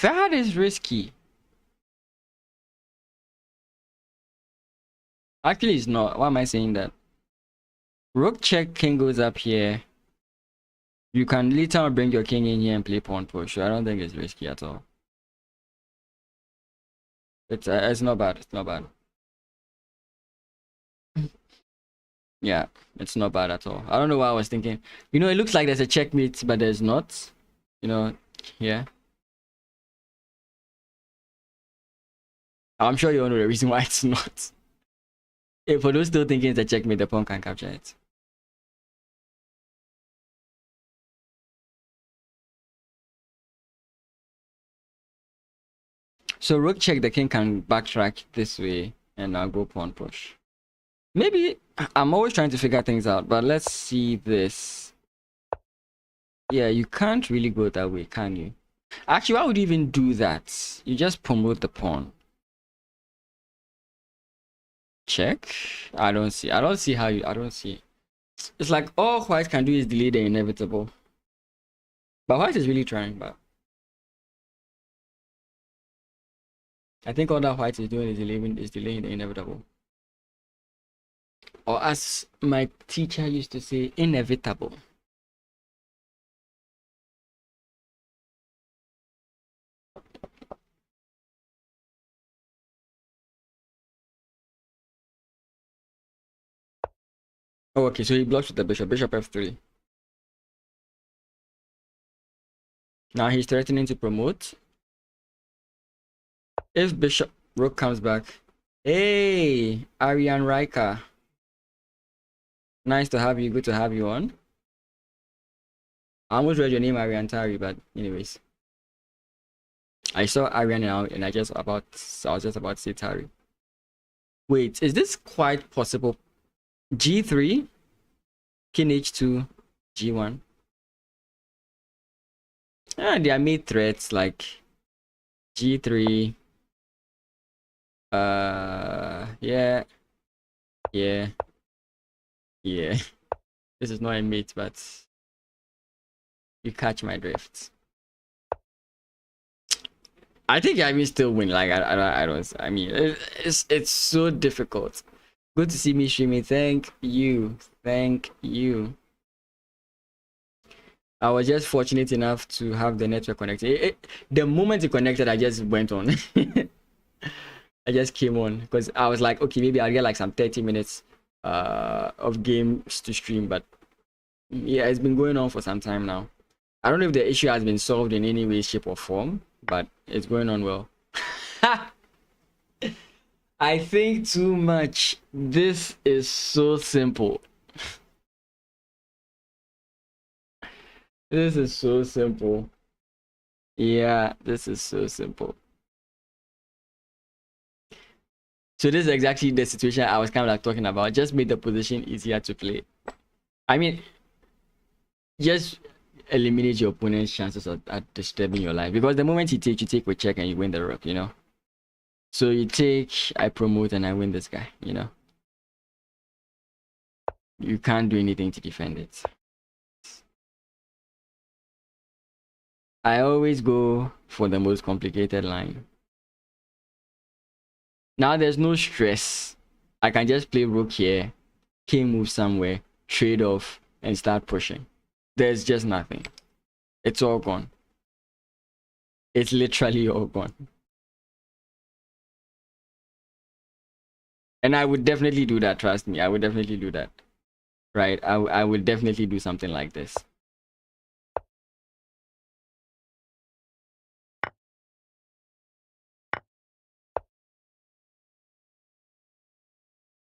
That is risky. Actually, it's not. Why am I saying that? Rook check, king goes up here. You can later on bring your king in here and play pawn push. So I don't think it's risky at all. It's not bad. It's not bad. Yeah, it's not bad at all. I don't know what I was thinking. You know, it looks like there's a checkmate, but there's not. You know, yeah. I'm sure you all know the reason why it's not. If for those still thinking it's a checkmate, the pawn can capture it. So rook check, the king can backtrack this way and now go pawn push. Maybe I'm always trying to figure things out, but let's see this. Yeah, you can't really go that way, can you? Actually, why would you even do that? You just promote the pawn. Check. I don't see how you I don't see. It's like all white can do is delay the inevitable. But white is really trying, but I think all that white is doing is delaying the inevitable. Or as my teacher used to say, inevitable. Oh, okay, so he blocks with the bishop. Bishop f3. Now he's threatening to promote. If bishop rook comes back. Hey, Arian Riker. Nice to have you. Good to have you on. I almost read your name Arian Tari, but anyways. I saw Arian now and I was just about to say Tari. Wait, is this quite possible? G3, King H2, G1. They are made threats like G3. Yeah. This is not a mate, but you catch my drift. I think I will still win. Like I mean, it's so difficult. Good to see me streaming. Thank you. I was just fortunate enough to have the network connected. The moment it connected, I just went on. I just came on because I was like, okay, maybe I'll get like some 30 minutes of games to stream, but yeah, it's been going on for some time now. I don't know if the issue has been solved in any way, shape, or form, but it's going on well. I think too much. This is so simple. This is so simple. Yeah, this is so simple. So this is exactly the situation I was kind of like talking about. Just made the position easier to play. I mean, just eliminate your opponent's chances at disturbing your life. Because the moment you take with check and you win the rook, you know. So you take, I promote and I win this guy, you know. You can't do anything to defend it. I always go for the most complicated line. Now there's no stress. I can just play rook here, king move somewhere, trade off, and start pushing. There's just nothing. It's all gone. It's literally all gone. And I would definitely do that, trust me. I would definitely do that. Right? I would definitely do something like this.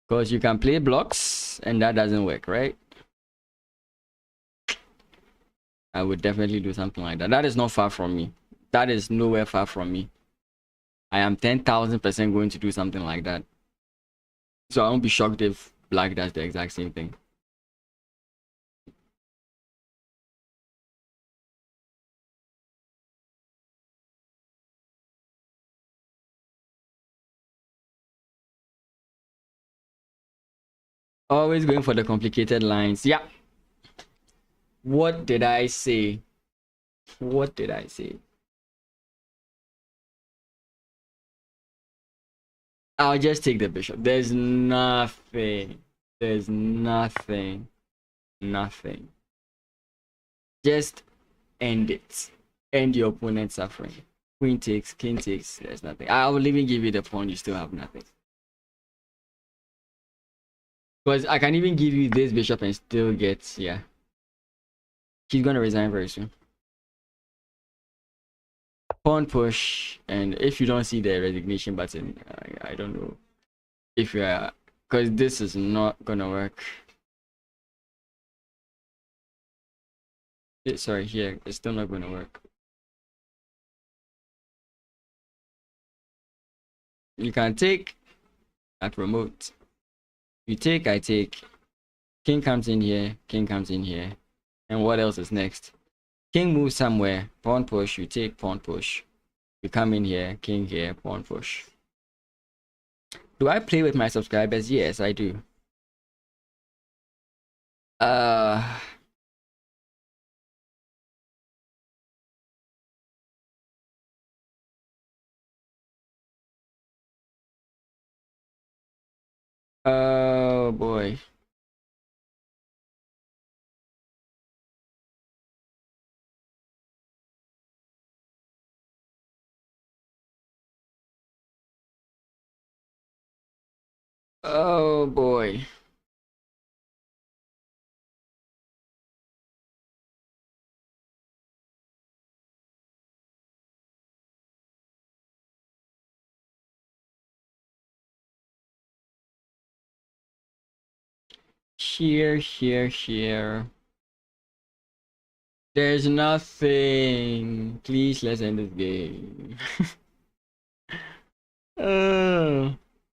Because you can play blocks and that doesn't work, right? I would definitely do something like that. That is not far from me. That is nowhere far from me. I am 10,000% going to do something like that. So I won't be shocked if black does the exact same thing. Always going for the complicated lines. Yeah. What did I say? What did I say? I'll just take the bishop. There's nothing. There's nothing. Nothing. Just end it. End your opponent's suffering. Queen takes, king takes. There's nothing. I will even give you the pawn. You still have nothing. Because I can even give you this bishop and still get, yeah. He's gonna resign very soon. Pawn push, and if you don't see the resignation button, I don't know if you are, because this is not gonna work. Sorry, here it's still not gonna work. You can take, I promote. You take, I take. King comes in here, king comes in here, and what else is next? King moves somewhere, pawn push. You take, pawn push. You come in here, king here, pawn push. Do I play with my subscribers? Yes, I do. Oh boy. Oh boy. Here. There's nothing. Please, let's end this game. Oh,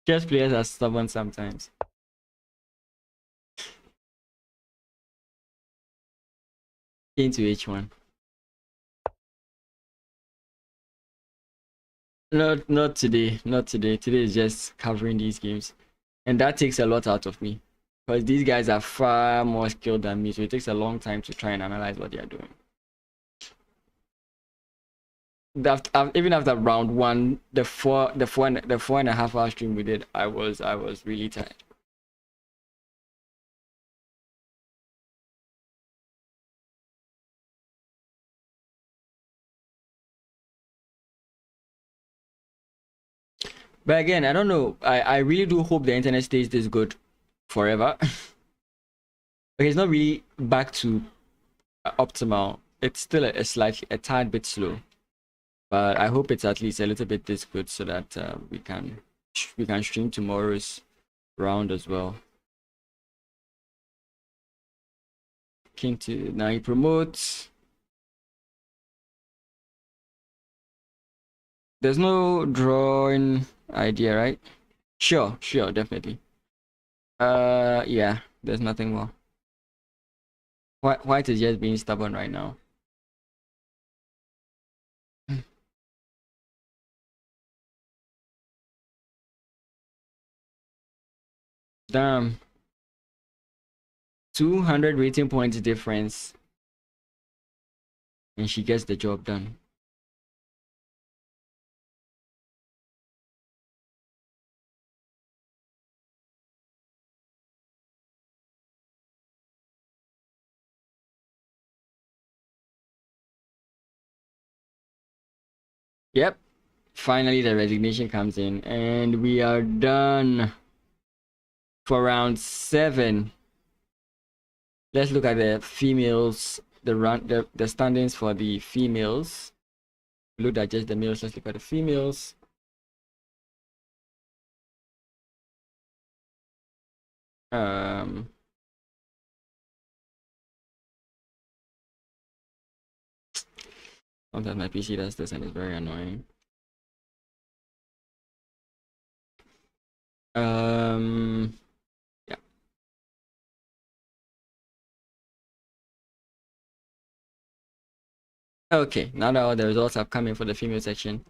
chess players are stubborn sometimes. Into H1. Not today. Not today. Today is just covering these games. And that takes a lot out of me. Because these guys are far more skilled than me, so it takes a long time to try and analyze what they are doing. Even after round one, the four and a half hour stream we did, I was really tired. But again, I don't know. I really do hope the internet stays this good forever. But it's not really back to optimal. It's still a tad bit slow. But I hope it's at least a little bit this good so that we can stream tomorrow's round as well. King to now he promotes. There's no drawing idea, right? Sure, definitely. Yeah, there's nothing more. White is just being stubborn right now. Damn. 200 rating points difference. And she gets the job done. Yep. Finally, the resignation comes in, and we are done for round 7. Let's look at the females, the standings for the females. We looked at just the males. Let's look at the females. Sometimes my PC does this and it's very annoying. Yeah. Okay, now that all the results have come in for the female section.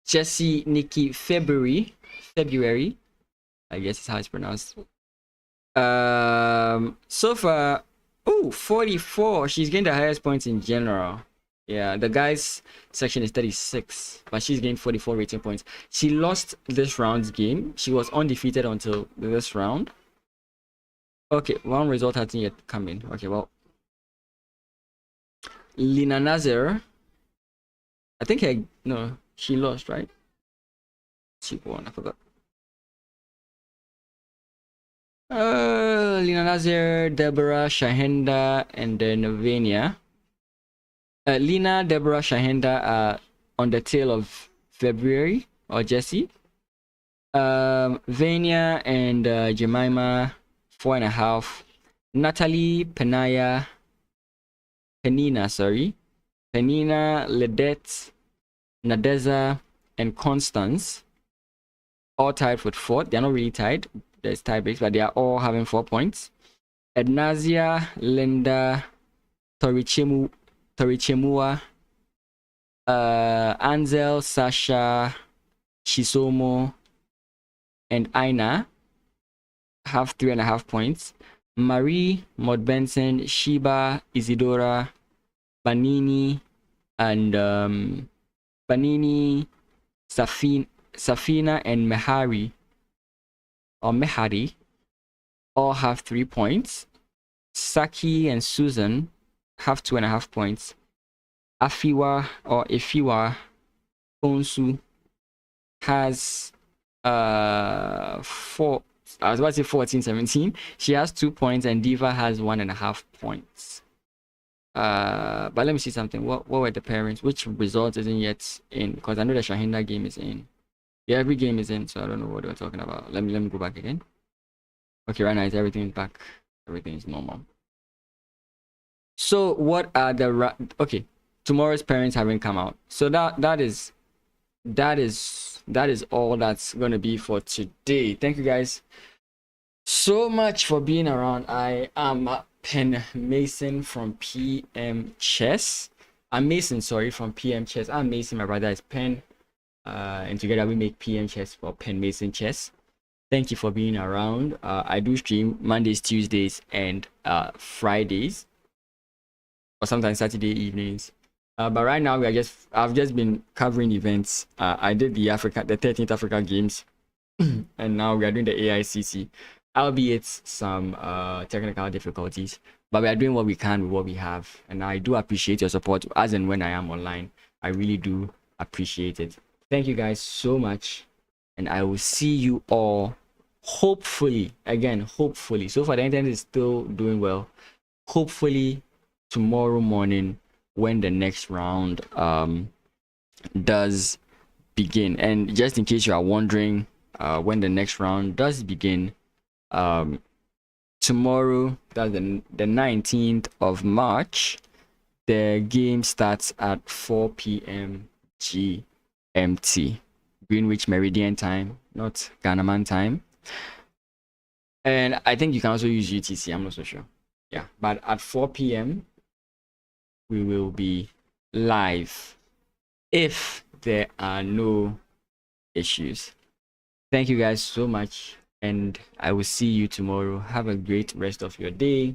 Jessie Nikki February, I guess is how it's pronounced. So far, 44. She's gained the highest points in general. Yeah, the guys section is 36, but she's gained 44 rating points. She lost this round's game. She was undefeated until this round. Okay, one result hasn't yet come in. Okay, well, Lina Nazir, I think no, she lost, right? She won, I forgot. Lina Nazir, Deborah, Shahenda, and then Vania. Lina, Deborah, Shahenda are on the tail of February, or Jessie. Vania and Jemima, 4.5. Natalie, Penina, Ledette, Nadeza, and Constance, all tied with 4. They're not really tied. There's tie breaks, but they are all having 4 points. Ednazia, Linda, Torichemua, Ansel, Sasha, Shisomo, and Aina have 3.5 points. Marie, Maud Benson, Shiba, Isidora, Banini, and Safina, and Mehari all have 3 points. Saki and Susan have 2.5 points. Ifiwa Onsu has 4. I was about to say 14, 17. She has 2 points, and Diva has 1.5 points. But let me see something. What were the parents? Which result isn't yet in? Because I know the Shahinda game is in. Yeah, every game is in, so I don't know what they were talking about. Let me go back again. Okay, right now everything is back. Everything is normal. So what are the okay? Tomorrow's parents haven't come out, so that is all that's gonna be for today. Thank you guys so much for being around. I am Pen Mason from PMChess. I'm Mason, sorry, from PMChess. I'm Mason, my brother is Pen, and together we make PMChess for Pen Mason Chess. Thank you for being around. I do stream Mondays, Tuesdays, and Fridays, or sometimes Saturday evenings. But right now I've just been covering events. I did the 13th Africa Games, and now we are doing the AICC, albeit some technical difficulties. But we are doing what we can with what we have, and I do appreciate your support as and when I am online. I really do appreciate it. Thank you guys so much, and I will see you all hopefully, so far the internet is still doing well, hopefully tomorrow morning when the next round does begin. And just in case you are wondering when the next round does begin, tomorrow, that's the 19th of March, the game starts at 4 p.m. GMT, Greenwich Meridian time, not Ghanaman time. And I think you can also use UTC, I'm not so sure. Yeah, but at 4 p.m. we will be live if there are no issues. Thank you guys so much, and I will see you tomorrow. Have a great rest of your day.